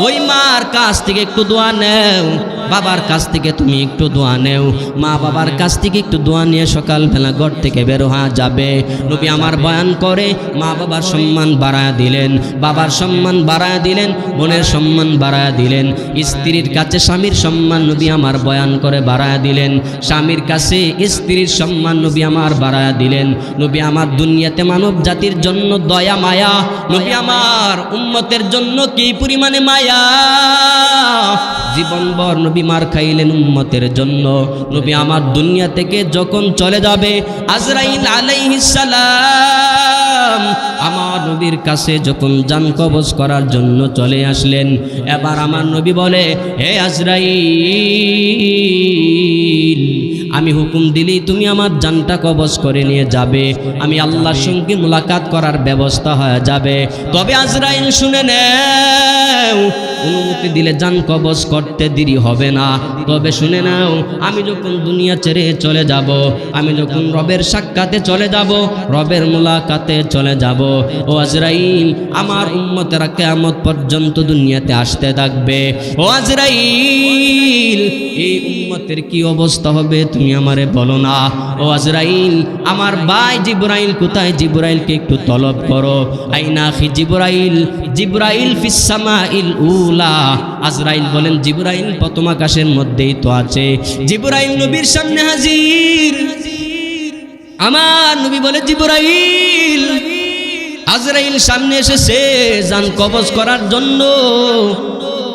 ওই মার কাছ থেকে একটু দোয়া নেও, বাবার কাছ থেকে তুমি একটু দোয়া নেও, মা বাবার কাছ থেকে একটু দোয়া নিয়ে সকালবেলা ঘর থেকে বের হওয়া যাবে। নবী আমার বয়ান করে মা বাবার সম্মান বাড়ায় দিলেন, বাবার সম্মান বাড়ায় দিলেন, বোনের সম্মান বাড়ায় দিলেন, স্ত্রীর কাছে স্বামীর সম্মান নবী আমার বয়ান করে বাড়ায় দিলেন, স্বামীর কাছে স্ত্রীর সম্মান নবী আমার বাড়ায় দিলেন। নবী আমার দুনিয়াতে মানব জাতির জন্য দয়া মায়া, নবী আমার উম্মতের জন্য কি পরিমাণে মায়া, জীবনভর নবী মার খাইলেন উম্মতের জন্য। নবী আমার দুনিয়া থেকে যখন চলে যাবে, আজরাইল আলাইহিস সালাম আমার নবীর কাছে যখন জান কবজ করার জন্য চলে আসলেন, এবার আমার নবী বলে, হে আজরাইল, আমি হুকুম দিলেই তুমি আমার জানটা কবজ করে নিয়ে যাবে, আমি আল্লাহর সঙ্গে মুলাকাত করার ব্যবস্থা হয়ে যাবে। তবে আজরাইল শুনে নাও, অনুমতি দিলে জান কবজ করতে দেরি হবে না। তবে শুনে নাও, আমি যখন দুনিয়া ছেড়ে চলে যাব, আমি যখন রবের সাক্ষাতে চলে যাব, রবের মুলাকাতে চলে যাব, ও আজরাইল আমার উম্মতেরা কিয়ামত পর্যন্ত দুনিয়াতে আসতে থাকবে। ও আজরাইল, এই উম্মতের কি অবস্থা হবে তুমি আমারে বলো না। ও আজরাইল, আমার ভাই জিবরাইল কোথায়? জিবরাইলকে একটু তলব করো। আইনা ফি জিবরাইল, জিবরাইল ফিস সামাইল উলা। আজরাইল বলেন, জিবরাইল প্রথম আকাশের মধ্যেই তো আছে। জিবরাইল নবীর সামনে হাজির। আমার নবী বলে, জিবরাইল, আজরাইল সামনে এসেছে জান কবজ করার জন্য।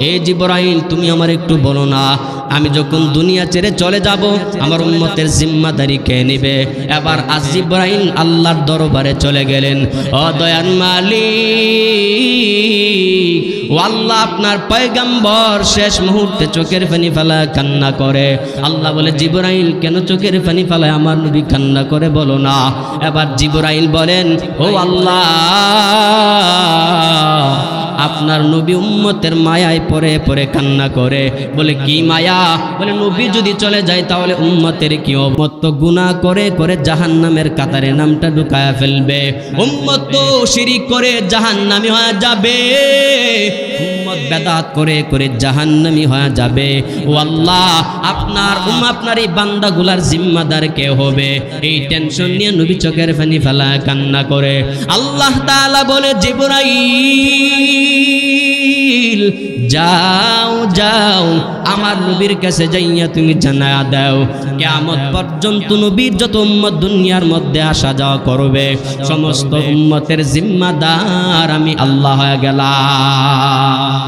এ জিবরাইল, তুমি আমার একটু বলো না, আমি যখন দুনিয়া ছেড়ে চলে যাব, আমার উম্মতের জিম্মাদারি কে নেবে? এবার আজ জিবরাইল আল্লাহর দরবারে চলে গেলেন। ও দয়ার মালিক, ও আল্লাহ, আপনার পয়গম্বর শেষ মুহূর্তে চোখের পানি ফেলায় কান্না করে। আল্লাহ বলে, জিবরাইল, কেন চোখের পানি ফেলায় আমার নবী কান্না করে বলো না। এবার জিবরাইল বলেন, ও আল্লাহ, আপনার নবী উম্মতের মায়ায় পরে পরে কান্না করে। বলে, কি মায়া? বলে, নবী যদি চলে যায় তাহলে উম্মতের কি উম্মত তো গুনাহ করে করে জাহান্নামের কাতারে নামটা ঢুকায়া ফেলবে, উম্মত তো শিরিক করে জাহান্নামী হয়ে যাবে, উম্মত বেদাত করে করে জাহান্নামী হয়ে যাবে। ও আল্লাহ, আপনার এই বান্দাগুলার জিম্মাদার কে হবে? এই টেনশন নিয়ে নবী চোখের পানি ফেলা কান্না করে। আল্লাহ তাআলা বলে, জিবরাইল, যাও যাও, আমার নবীর কাছে যাইয়া তুমি জানায়া দাও, কিয়ামত পর্যন্ত নবীর যত উম্মত দুনিয়ার মধ্যে আসা যাওয়া করবে, সমস্ত উম্মতের জিম্মাদার আমি আল্লাহ হয়ে গেলাম।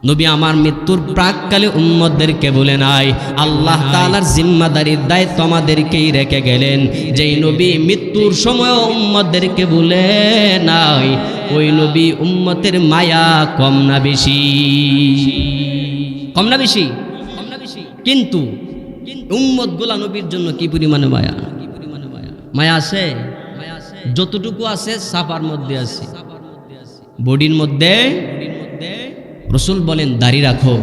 নবী আমার মৃত্যুর প্রাককালে উম্মতদেরকে বলে নাই, আল্লাহ তাআলার জিম্মাদারির দায়িত্ব আমাদেরকেই রেখে গেলেন। যেই নবী মৃত্যুর সময় উম্মতদেরকে বলে নাই, ওই নবী উম্মতের মায়া কম না বেশি? কম না বেশি? কিন্তু উম্মতগুলা নবীর জন্য কি পরিমাণে মায়া? মায়া আছে, যতটুকু আছে সাফার মধ্যে আছে, বডির মধ্যে। রসুল বলেন, দাড়ি রাখো,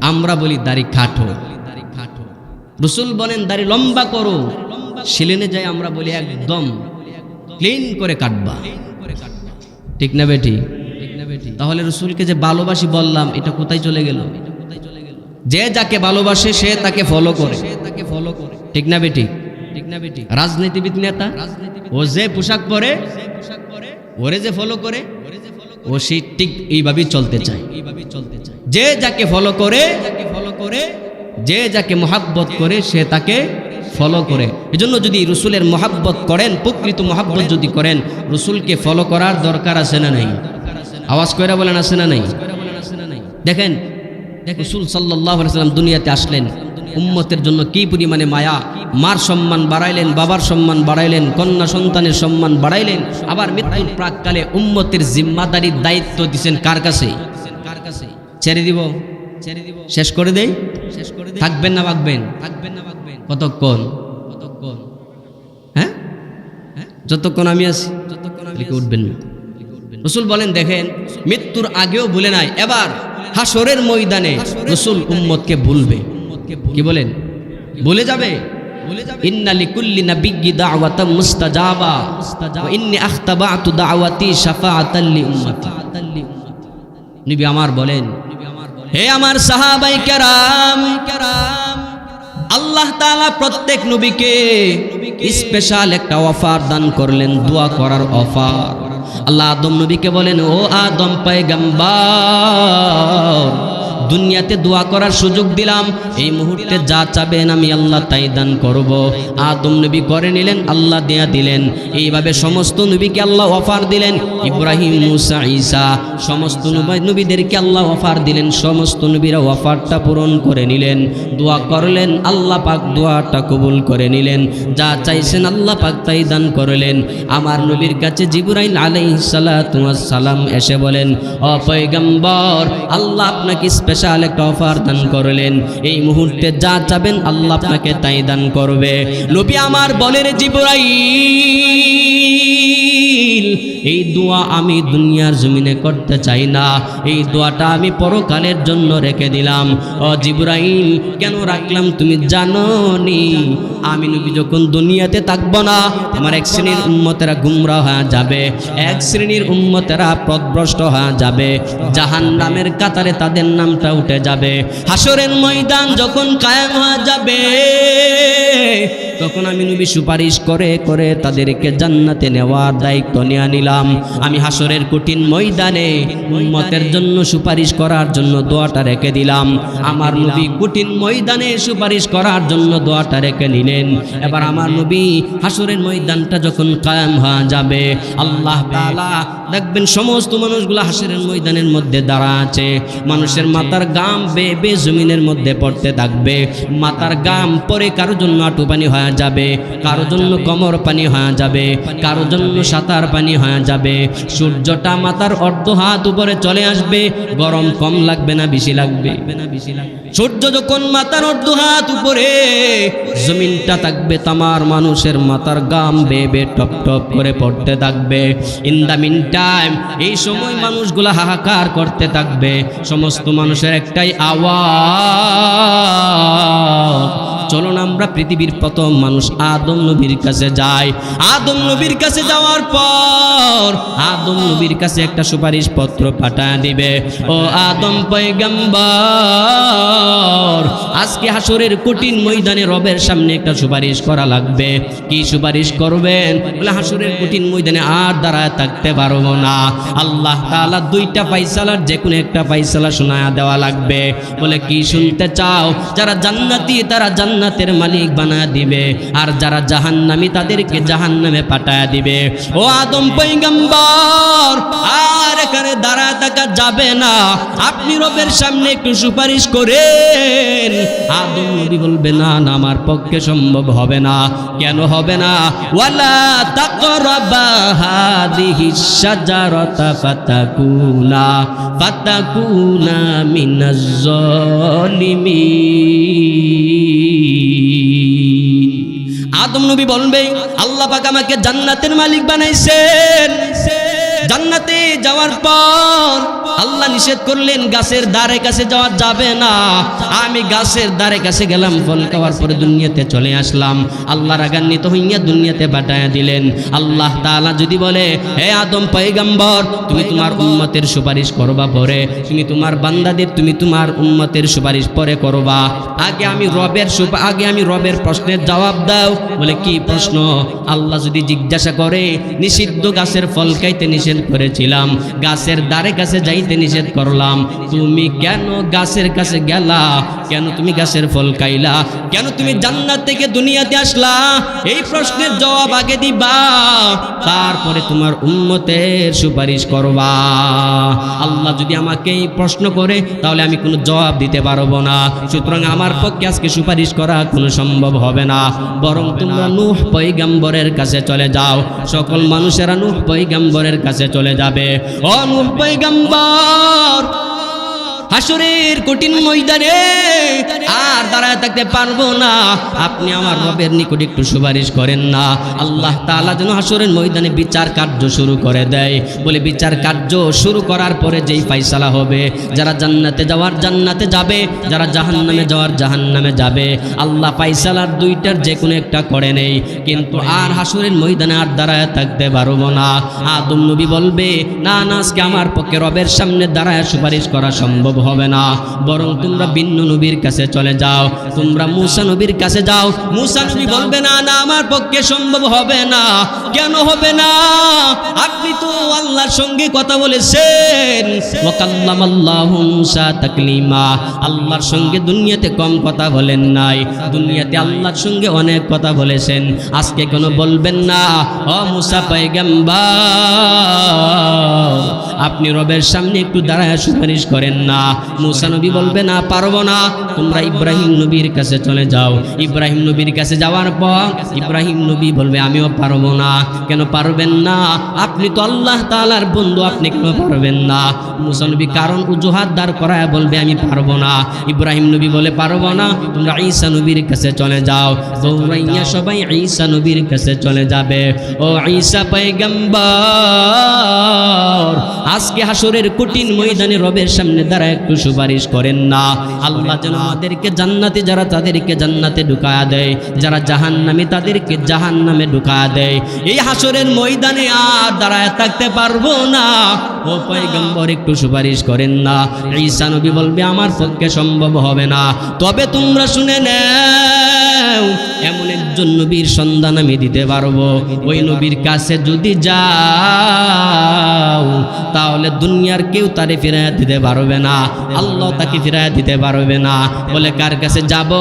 আমরা বলি দাড়ি কাটো। রসুল বলেন, দাড়ি লম্বা করো, সেলেনে যায় আমরা বলি একদম ক্লিন করে কাটবা। ঠিক না বেটি? তাহলে রসুলকে যে ভালোবাসি বললাম, এটা কোথায় চলে গেল? যে যাকে ভালোবাসে সে তাকে ফলো করে। ঠিক না বেটি? রাজনীতিবিদ নেতা, ও যে পোশাক পরে ওরে যে ফলো করে, ও সেই ঠিক এইভাবেই চলতে চায়। যে যাকে ফলো করে, যে যাকে মহাব্বত করে সে তাকে ফলো করে। এজন্য যদি রসুলের মহাব্বত করেন, প্রকৃত মহাব্বত যদি করেন, রসুলকে ফলো করার দরকার আছে না নাই? আওয়াজ কইরা বলেন, আছে না নাই? দেখেন, রসুল সাল্লাল্লাহু আলাইহি ওয়াসাল্লাম দুনিয়াতে আসলেন, উম্মতের জন্য কি পরিমাণে মায়া, মার সম্মান বাড়াইলেন, বাবার সম্মান বাড়াইলেন, কন্যা সন্তানের সম্মান বাড়াইলেন, আবার মৃত্যুর প্রাককালে উম্মতের জিম্মাদারির দায়িত্ব দিচ্ছেন কার কাছে? ছেড়ে দিব, শেষ করে দেই, থাকবেন না ভাগবেন? কতক্ষণ? হ্যাঁ, যতক্ষণ আমি আছি লিখে উঠবেন না। রাসূল বলেন, দেখেন মৃত্যুর আগেও ভুলে নাই, এবার হাসরের ময়দানে রাসূল উম্মতকে ভুলবে। কি বলেন? ভুলে যাবে। ইন্না লিকুল্লি নাবিয়্যি দাওয়াতাম মুস্তাজাবা ওয়া ইন্নী আখতাবাতু দাওয়াতি শাফাআতাল লিউম্মতি। নবী আমার বলেন, হে আমার সাহাবায়ে কেরাম, আল্লাহ তাআলা প্রত্যেক নবীকে স্পেশাল একটা অফার দান করলেন, দোয়া করার অফার। আল্লাহ আদম নবীকে বলেন, ও আদম পয়গম্বর, দুনিয়াতে দোয়া করার সুযোগ দিলাম, এই মুহূর্তে যা চাবেন আমি আল্লাহ তাই দান করব। আদম নবী করে নিলেন, আল্লাহ দেয়া দিলেন। এইভাবে সমস্ত নবীকে আল্লাহ অফার দিলেন। ইব্রাহিম, মুসা, ঈসা, সমস্ত নবীদেরকে আল্লাহ অফার দিলেন। সমস্ত নবীরা অফারটা পূরণ করে নিলেন, দোয়া করলেন, আল্লাহ পাক দোয়াটা কবুল করে নিলেন। যা চাইছেন আল্লাহ পাক তাই দান করলেন। আমার নবীর কাছে জিবরাইল আলাইহিস সালাতু ওয়াস সালাম এসে বলেন, ও পয়গম্বর, আল্লাহ আপনাকে স্পেশাল একটা অফার দান করলেন, এই মুহূর্তে যা চাবেন আল্লাহ আপনাকে তাই দান করবে। নবী আমার বলেন, জিবরাইল, এই দোয়া আমি দুনিয়ার জমিনে করতে চাই না, এই দোয়াটা আমি পরকালের জন্য রেখে দিলাম। ও জিবরাইল, কেন রাখলাম তুমি জানো নি? আমি নবী যখন দুনিয়াতে থাকবো না, আমার এক শ্রেণীর উম্মতেরা গুমরাহ হয়ে যাবে, এক শ্রেণীর উম্মতেরা পথভ্রষ্ট হয়ে যাবে, জাহান্নামের কাতারে তাদের নামটা উঠে যাবে। হাসরের ময়দান যখন কায়েম হয়ে যাবে, তখন আমি নবী সুপারিশ করে করে তাদেরকে জান্নাতে নেওয়ার দায়িত্ব নিয়ে নিলাম। আমি হাসরের কঠিন ময়দানে উম্মতের জন্য সুপারিশ করার জন্য দোয়াটা রেখে দিলাম। আমার নবী কঠিন ময়দানে সুপারিশ করার জন্য দোয়াটা রেখে নিলেন। এবার আমার নবী হাসরের ময়দানটা যখন কায়েম হয়ে যাবে, আল্লাহ তাআলা দেখবেন সমস্ত মানুষগুলো হাসরের ময়দানের মধ্যে দাঁড়া আছে। মানুষের মাথার গাম বেয়ে বেয়ে জমিনের মধ্যে পড়তে থাকবে। মাথার গাম পরে কারো জন্য আঁটু পানি হয়ে যাবে, কারো জন্য কোমর পানি হয়ে যাবে, কারো জন্য সাঁতার পানি হয়ে যাবে। সূর্যটা মাথার অর্ধ হাত উপরে চলে আসবে। গরম কম লাগবে না বেশি লাগবে? সূর্য যখন মাথার অর্ধ হাত উপরে, জমিনটা থাকবে তামার মানুষের মাথার গাম বেয়ে বেয়ে টপ টপ করে পড়তে থাকবে। ইন দা মিন টাইম, এই সময় মানুষগুলা হাহাকার করতে থাকবে। সমস্ত মানুষের একটাই আওয়াজ, চলুন আমরা পৃথিবীর প্রথম মানুষ আদম নবীর কাছে যাই। আদম নবীর কাছে যাওয়ার পর আদম নবীর কাছে একটা সুপারিশ পত্র পাঠায় দিবে। ও আদম পয়গম্বর, আজকে হাসরের কঠিন ময়দানে রবের সামনে একটা সুপারিশ করা লাগবে। কি সুপারিশ করবেন? বলে হাসরের কঠিন ময়দানে আর দাঁড়ায় থাকতে পারবো না। আল্লাহ তাআলা দুইটা ফায়সালার যে কোনো একটা ফায়সালা শোনায়া দেওয়া লাগবে। বলে কি শুনতে চাও? যারা জান্নাতি তারা জান্নাতের মালিক বানায় দিবে, আর যারা জাহান্নামী তাদেরকে জাহান্নামে পাঠায় দিবে। ও আদম পয়গম্বর, আর এখানে দাঁড়ায় থাকা যাবে না, আপনি রবের সামনে একটু সুপারিশ করেন। আদম নবী বলবে, না না, আমার পক্ষে সম্ভব হবে না। কেন হবে না? ওয়ালা তাকরাবা হাদিহিস শাজারাতা ফাতাকুনা মিনাজ জালিমিন। আদম নবী বলবে, আল্লাহ পাক আমাকে জান্নাতের মালিক বানাইছেন। জান্নাতে যাওয়ার পর আল্লাহ নিষেধ করলেন গাছের ধারে কাছে যাওয়া যাবে না। আমি গাছের ধারে কাছে গেলাম, ফল খাওয়ার পরে দুনিয়াতে চলে আসলাম। আল্লাহ রাগান্বিত হইয়া দুনিয়াতে পাঠায়া দিলেন। আল্লাহ তাআলা যদি বলে, হে আদম পয়গম্বর, তুমি তোমার উম্মতের সুপারিশ করবা পরে, তুমি তোমার বান্দাদের, তুমি তোমার উম্মতের সুপারিশ পরে করবা, আগে আমি রবের প্রশ্নের জবাব দাও। বলে কি প্রশ্ন? আল্লাহ যদি জিজ্ঞাসা করে, নিষিদ্ধ গাছের ফল খাইতে নিষেধ করেছিলাম, গাছের ধারে কাছে যাইতে নিষেধ করলাম, তুমি কেন গাছের কাছে গেলা? কেন তুমি গাছের ফল খাইলা? কেন তুমি জান্নাত থেকে দুনিয়াতে আসলা? এই প্রশ্নের জবাব আগে দিবা। তারপরে তোমার উম্মতের সুপারিশ করবা। আল্লাহ যদি আমাকে এই প্রশ্ন করে তাহলে আমি কোনো জবাব দিতে পারবো না। সুতরাং আমার পক্ষে আজকে সুপারিশ করা কোনো সম্ভব হবে না। বরং তোমরা নূহ পয়গম্বরের কাছে চলে যাও। সকল মানুষেরা নূহ পয়গম্বরের কাছে চলে যাবে। ও নূহ পয়গম্বর, হাসরের কঠিন ময়দানে আর দাঁড়ায় থাকতে পারবো না, আপনি আমার রবের নিকট একটু সুপারিশ করেন না। আল্লাহ তাআলা যেন হাসরের ময়দানে বিচার কার্য শুরু করে দেয়। বলে বিচার কার্য শুরু করার পরে যেই ফয়সালা হবে, যারা জান্নাতে যাওয়ার জান্নাতে যাবে, যারা জাহান্নামে যাওয়ার জাহান্নামে যাবে। আল্লাহ ফয়সালার দুইটার যে কোনো একটা করে নেই, কিন্তু আর হাসরের ময়দানে আর দাঁড়ায় থাকতে পারবো না। আদম নবী বলবে, না না, আজকে আমার পক্ষে রবের সামনে দাঁড়ায় সুপারিশ করা সম্ভব হবে না। বরং তোমরা ভিন্ন নবীর কাছে চলে যাও, তোমরা মুসা নবীর কাছে যাও। মুসা নবী বলবে, না না, আমার পক্ষে সম্ভব হবে না। কেন হবে না? আপনি তো আল্লাহর সঙ্গে কথা বলেছেন। ওয়া কাল্লামাল্লাহু মুসা তাকলিমা। আল্লাহর সঙ্গে দুনিয়াতে কম কথা বলেন নাই, দুনিয়াতে আল্লাহর সঙ্গে অনেক কথা বলেছেন। আজকে কেন বলবেন না? ও মুসা পয়গম্বর, আপনি রবের সামনে একটু দাঁড়ায় সুপারিশ করেন না। মুসা নবী বলবে, না, পারবো না। তোমরা ইব্রাহিম নবীর কাছে চলে যাও। ইব্রাহিম নবীর কাছে যাওয়ার পর ইব্রাহিম নবী বলবে, আমিও পারবো না। কেন পারবেন না? আপনি তো আল্লাহ তাআলার বন্ধু, আপনি কেন পারবেন না? মুসা নবী কারণ উজুহাত দাঁড় করায় বলবে, আমি পারবো না। ইব্রাহিম নবী বলে, পারবো না, তোমরা ঈসা নবীর কাছে চলে যাও। দৌড়াইয়া সবাই ঈসা নবীর কাছে চলে যাবে। ও ঈসা পয়গম্বর, আজকে হাসরের কঠিন ময়দানে রবের সামনে দাঁড়ায় একটু সুপারিশ করেন না। আল্লাহ যেন আমাদেরকে জান্নাতে, যারা তাদেরকে জান্নাতে ঢুকায়া দেয়, যারা জাহান্নামে তাদেরকে জাহান্নামে ঢুকায়া দেয়। এই হাসরের ময়দানে আর দাঁড়ায় থাকতে পারবো না। ও পয়গম্বর, একটু সুপারিশ করেন না। ঈসা নবী বলবে, আমার পক্ষে সম্ভব হবে না। তবে তোমরা শুনে নাও, এমন একজন নবীর সন্ধান আমি দিতে পারবো। ওই নবীর কাছে যদি যাও তাহলে দুনিয়ার কেউ তারে ফিরাইয়া দিতে পারবে না, আল্লাহ তাকে ফিরাইয়া দিতে পারবে না। বলে, কার কাছে যাব?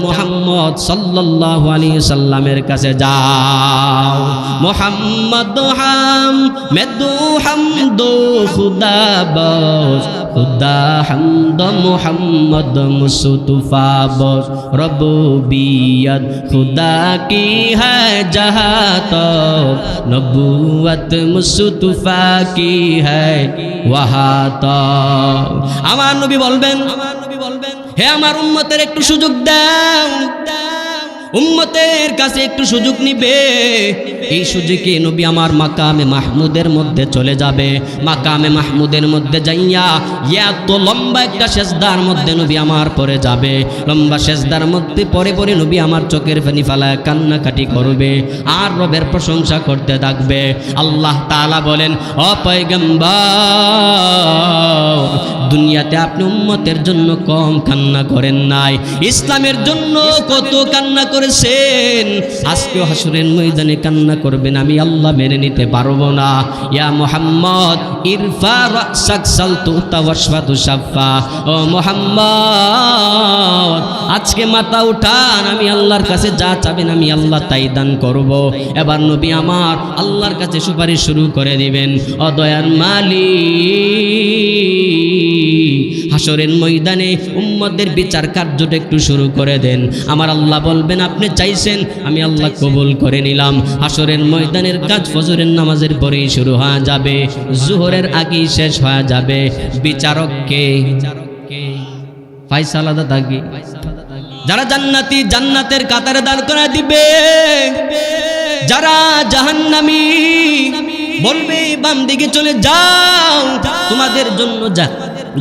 মুহাম্মদ সাল্লাল্লাহু আলাইহি সাল্লামের কাছে যাও। মুহাম্মদ হামদু হামদু খুদা বস, খুদা হামদ মুহাম্মদ মুস্তফা বস, রব্বিয়ত খুদা কি হ্যায় জাহাঁ তক, নবুয়ত মুস্তফা কি হ্যায় ওয়াহা তক। আমার নবী বলবেন, হে আমার উম্মতের একটু সুযোগ দাও। উম্মতের কাছে একটু সুযোগ নিবে। এই সুযোগে নবী আমার মাকামে মাহমুদের মধ্যে চলে যাবে। মাকামে মাহমুদের মধ্যে যাইয়া এত লম্বা একটা সেজদার মধ্যে নবী আমার পরে যাবে। লম্বা সেজদার মধ্যে পরে পরে নবী আমার চোখের পানি ফালায় কান্নাকাটি করবে আর রবের প্রশংসা করতে থাকবে। আল্লাহ তাআলা বলেন, ও পয়গম্বর, দুনিয়াতে আপনি উম্মতের জন্য কম কান্না করেন নাই, ইসলামের জন্য কত কান্না করেছেন। আজকে হাসরের ময়দানে কান্না করবেন, আমি আল্লাহ মেনে নিতে পারবো না। ইয়া মুহাম্মদ ইরফা রাসাক সালতুতা ওয়াশফাতু শাফা। ও মুহাম্মদ, আজকে মাথা উঠান, আমি আল্লাহর কাছে যা চাবেন আমি আল্লাহ তাই দান করব। এবার নবী আমার আল্লাহর কাছে সুপারিশ শুরু করে দিবেন। ও দয়ার মালিক, হাসরের ময়দানে উম্মতদের বিচার কার্যটা একটু শুরু করে দেন। আমার আল্লাহ বলবেন, আপনি চাইছেন, আমি আল্লাহ কবুল করে নিলাম। হাসরের ময়দানের কাজ ফজরের নামাজের পরেই শুরু হয়ে যাবে, জোহরের আগেই শেষ হয়ে যাবে। বিচারককে ফয়সালাটা থাকবে। যারা জান্নাতি জান্নাতের কাতারে দাঁড় করা দিবে, যারা জাহান্নামী বলবে বাম দিকে চলে যাও, তোমাদের জন্য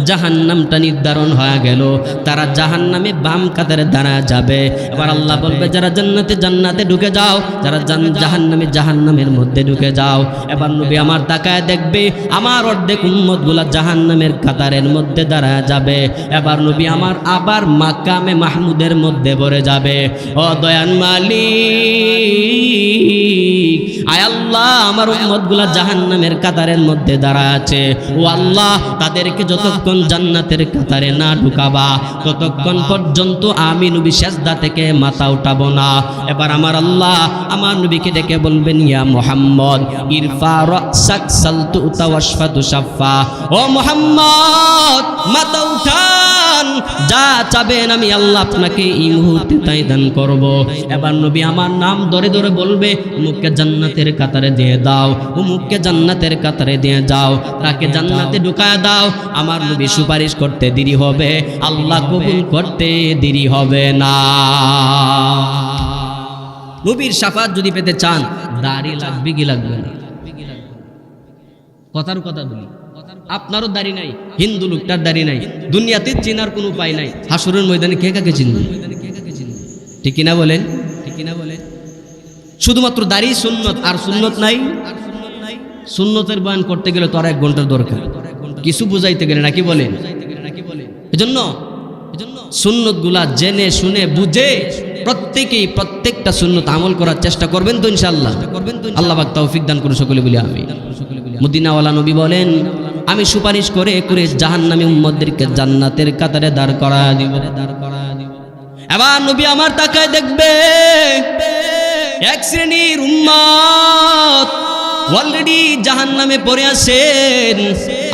জাহান্নামটা নির্ধারণ হয়ে গেল। তারা জাহান্নামে বাম কাতারে দাঁড়া যাবে। এবার আল্লাহ বলবে, যারা জান্নাতে জান্নাতে ঢুকে যাও, যারা জাহান্নামে জাহান্নামের মধ্যে ঢুকে যাও। এবার নবী আমার তাকায় দেখবে, আমার অর্ধেক উম্মতগুলা জাহান্নামের কাতারের মধ্যে দাঁড়া যাবে। এবার নবী আমার আবার মাকামে মাহমুদের মধ্যে ভরে যাবে। ও দয়ান মালিক, আয় আল্লাহ, আমার উম্মতগুলা জাহান্নামের কাতারের মধ্যে দাঁড়া আছে। ও আল্লাহ, তাদেরকে যতক্ষণ যতক্ষণ জান্নাতের কাতারে না ঢুকাবা ততক্ষণ পর্যন্ত আমি নবী সিজদা থেকে মাথা উঠাবো না। এবার আমার আল্লাহ আমার নবীকে ডেকে বলবেন, ইয়া মুহাম্মদ ইরফা রাসাক সালতু ওয়াশফা তুশাফা। ও মুহাম্মদ মাথা উঠান, যা চাবেন আমি আল্লাহ আপনাকে এই মুহূর্তে তাই দান করব। এবার নবী আমার নাম ধরে ধরে বলবে, অমুককে জান্নাতের কাতারে দিয়ে দাও, অমুককে জান্নাতের কাতারে দিয়ে যাও, তাকে জান্নাতে ঢুকায় দাও। আমার নবী সুপারিশ করতে দেরি হবে, আল্লাহ কবুল করতে দেরি হবে না। নবীর শাফাত যদি পেতে চান দাড়ি লাগবে কি লাগবে না? কথার কথা বলি, আপনারও দাড়ি নাই, হিন্দু লোকটার দাড়ি নাই, দুনিয়াতে চেনার কোনো উপায় নাই, হাসরের ময়দানে কে কাকে চিনবে? ঠিক কিনা বলেন? ঠিক কিনা বলেন? শুধুমাত্র দাড়ি সুন্নত, আর সুন্নত নাই। সুন্নতের বয়ান করতে গেলে তো আর 1 ঘন্টার দরকার, কিছু বুঝাইতে গেলে নাকি বলেন? এজন্য সুন্নত গুলা জেনে শুনে বুঝে প্রত্যেকেই প্রত্যেকটা সুন্নত আমল করার চেষ্টা করবেন তো ইনশাআল্লাহ। আল্লাহ পাক তৌফিক দান করুন সকলে বলি আমিন। মদিনাওয়ালা নবী বলেন, আমি সুপারিশ করে করে জাহান্নামী উম্মতদেরকে জান্নাতের কাতারে দাঁড় করায় দিব। এবার নবী আমার তাকায় দেখবে, এক শ্রেণীর উম্মত অলরেডি জাহান্নামে পড়ে আছেন,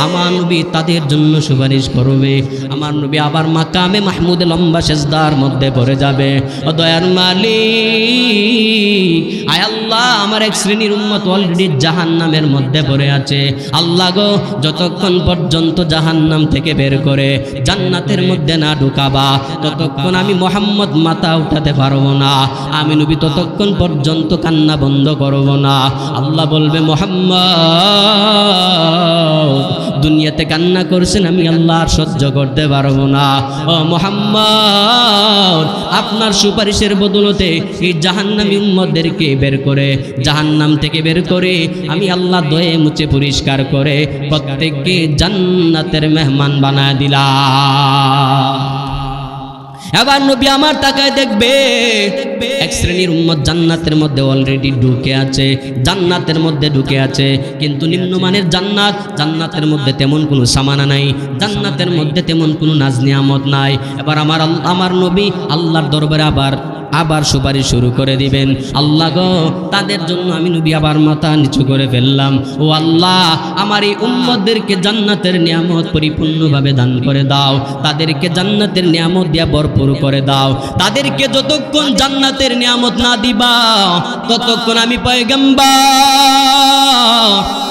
আমার নবী তাদের জন্য সুপারিশ করবে। আমার নবী আবার মাকামে মাহমুদে লম্বা সেজদার মধ্যে পড়ে যাবে, ও দয়ার মালিক, আয় আল্লাহ আমার এক শ্রেণীর উম্মত অলরেডি জাহান্নামের মধ্যে পড়ে আছে, আল্লাহ গো যতক্ষণ পর্যন্ত জাহান্নাম থেকে বের করে জান্নাতের মধ্যে না ঢুকাবা ততক্ষণ আমি মুহাম্মদ মাথা উঠাতে পারবো না, আমি নবী ততক্ষণ পর্যন্ত কান্না বন্ধ করব না। আল্লাহ বলবে, মুহাম্মদ দুনিয়াতে কান্না করছেন, আমি আল্লাহ আর সহ্য করতে পারবো না। ও মুহাম্মদ আপনার সুপারিশের বদলতে এই জাহান্নামী উম্মতদেরকে বের করে জাহান্নাম থেকে বের করে আমি আল্লাহ দয়ে মুছে পরিষ্কার করে প্রত্যেককে জান্নাতের মেহমান বানায় দিলাম। এবার নবী আমার তাকায় দেখবে, এক শ্রেণীর উম্মত জান্নাতের মধ্যে অলরেডি ঢুকে আছে, জান্নাতের মধ্যে ঢুকে আছে, কিন্তু নিম্নমানের জান্নাত, জান্নাতের মধ্যে তেমন কোনো সামানা নাই, জান্নাতের মধ্যে তেমন কোনো নাজ নিয়ামত নাই। এবার আমার নবী আল্লাহর দরবারে আবার সুপারিশ শুরু করে দিবেন, আল্লাহ গো তাদের জন্য আমি নবী আবার মাথা নিচু করে ফেললাম, ও আল্লাহ আমার এই উম্মতদেরকে জান্নাতের নিয়ামত পরিপূর্ণভাবে দান করে দাও, তাদেরকে জান্নাতের নিয়ামত দিয়া ভরপুর করে দাও, তাদেরকে যতক্ষণ জান্নাতের নিয়ামত না দিবা ততক্ষণ আমি পয়গম্বর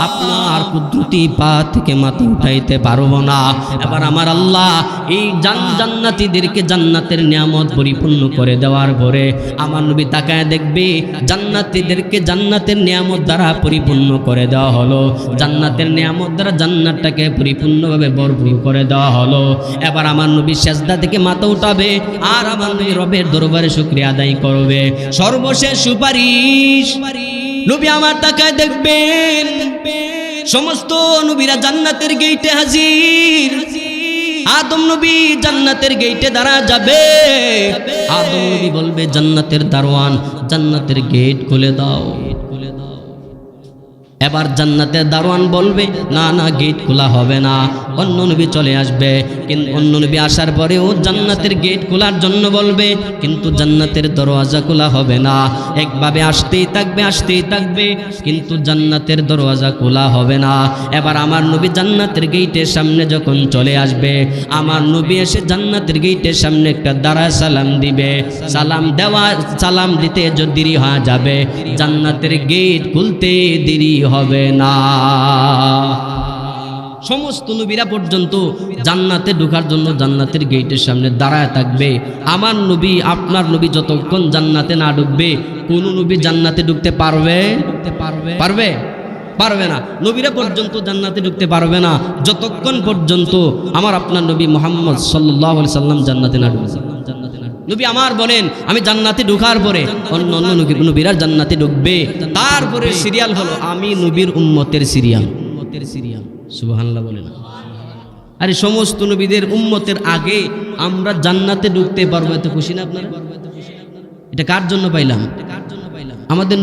আপনার কুদরতি পা থেকে মাথা উঠাইতে পারবো না। এবার আমার আল্লাহ এই জান্নাতীদেরকে জান্নাতের নিয়ামত পরিপূর্ণ করে দেওয়ার পরে আমার নবী তাকায় দেখবে, জান্নাতীদেরকে জান্নাতের নিয়ামত দ্বারা পরিপূর্ণ করে দেওয়া হলো, জান্নাতের নিয়ামত দ্বারা জান্নাতটাকে পরিপূর্ণভাবে ভরপুর করে দেওয়া হলো। এবার আমার নবী সেজদা থেকে মাথা উঠাবে আর আমার নবী রবের দরবারে শুকরিয়া আদায় করবে। সর্বশেষ সুপারিশ, নবী আমার তাকায় দেখবেন সমস্ত নবীরা জান্নাতের গেইটে হাজির। আদম নবী জান্নাতের গেইটে দাঁড়া যাবে, আদম নবী বলবে, জান্নাতের দারওয়ান জান্নাতের গেট খুলে দাও। এবার জান্নাতের দারওয়ান বলবে, না না গেট খোলা হবে না, অন্য নবী চলে আসবে। কিন্তু অন্য নবী আসার পরেও জান্নাতের গেট খোলার জন্য বলবে, কিন্তু জান্নাতের দরওয়াজা খোলা হবে না। একভাবে আসতেই থাকবে, কিন্তু জান্নাতের দরওয়াজা খোলা হবে না। এবার আমার নবী জান্নাতের গেটের সামনে যখন চলে আসবে, আমার নবী এসে জান্নাতের গেটের সামনে একটা দাঁড়ায় সালাম দিবে, সালাম দিতে যদি দেরি হয়ে যাবে জান্নাতের গেট খুলতে দেরি হবে না। সমস্ত নবীরা পর্যন্ত জান্নাতে ঢোকার জন্য জান্নাতের গেটের সামনে দাঁড়ায় থাকবে। আমার নবী আপনার নবী যতক্ষণ জান্নাতে না ঢুকবে কোন নবী জান্নাতে ঢুকতে পারবে না। নবীরা পর্যন্ত জান্নাতে ঢুকতে পারবে না যতক্ষণ পর্যন্ত আমার আপনার নবী মুহাম্মদ সাল্লাল্লাহু আলাইহি সাল্লাম জান্নাতে না ঢুকবে। নবী আমার বলেন, আমি জান্নাতে ঢোকার পরে অন্য নবীরা জান্নাতে ঢুকবে, তারপরে সিরিয়াল হলো আমি নবীর উম্মতের সিরিয়াল। সুবহানাল্লাহ বলেন। আরে সমস্ত নবীদের উম্মতের আগে আমরা জান্নাতে ঢুকতে পারবো, এত খুশি না আপনারা? এটা কার জন্য পাইলাম? আমাদের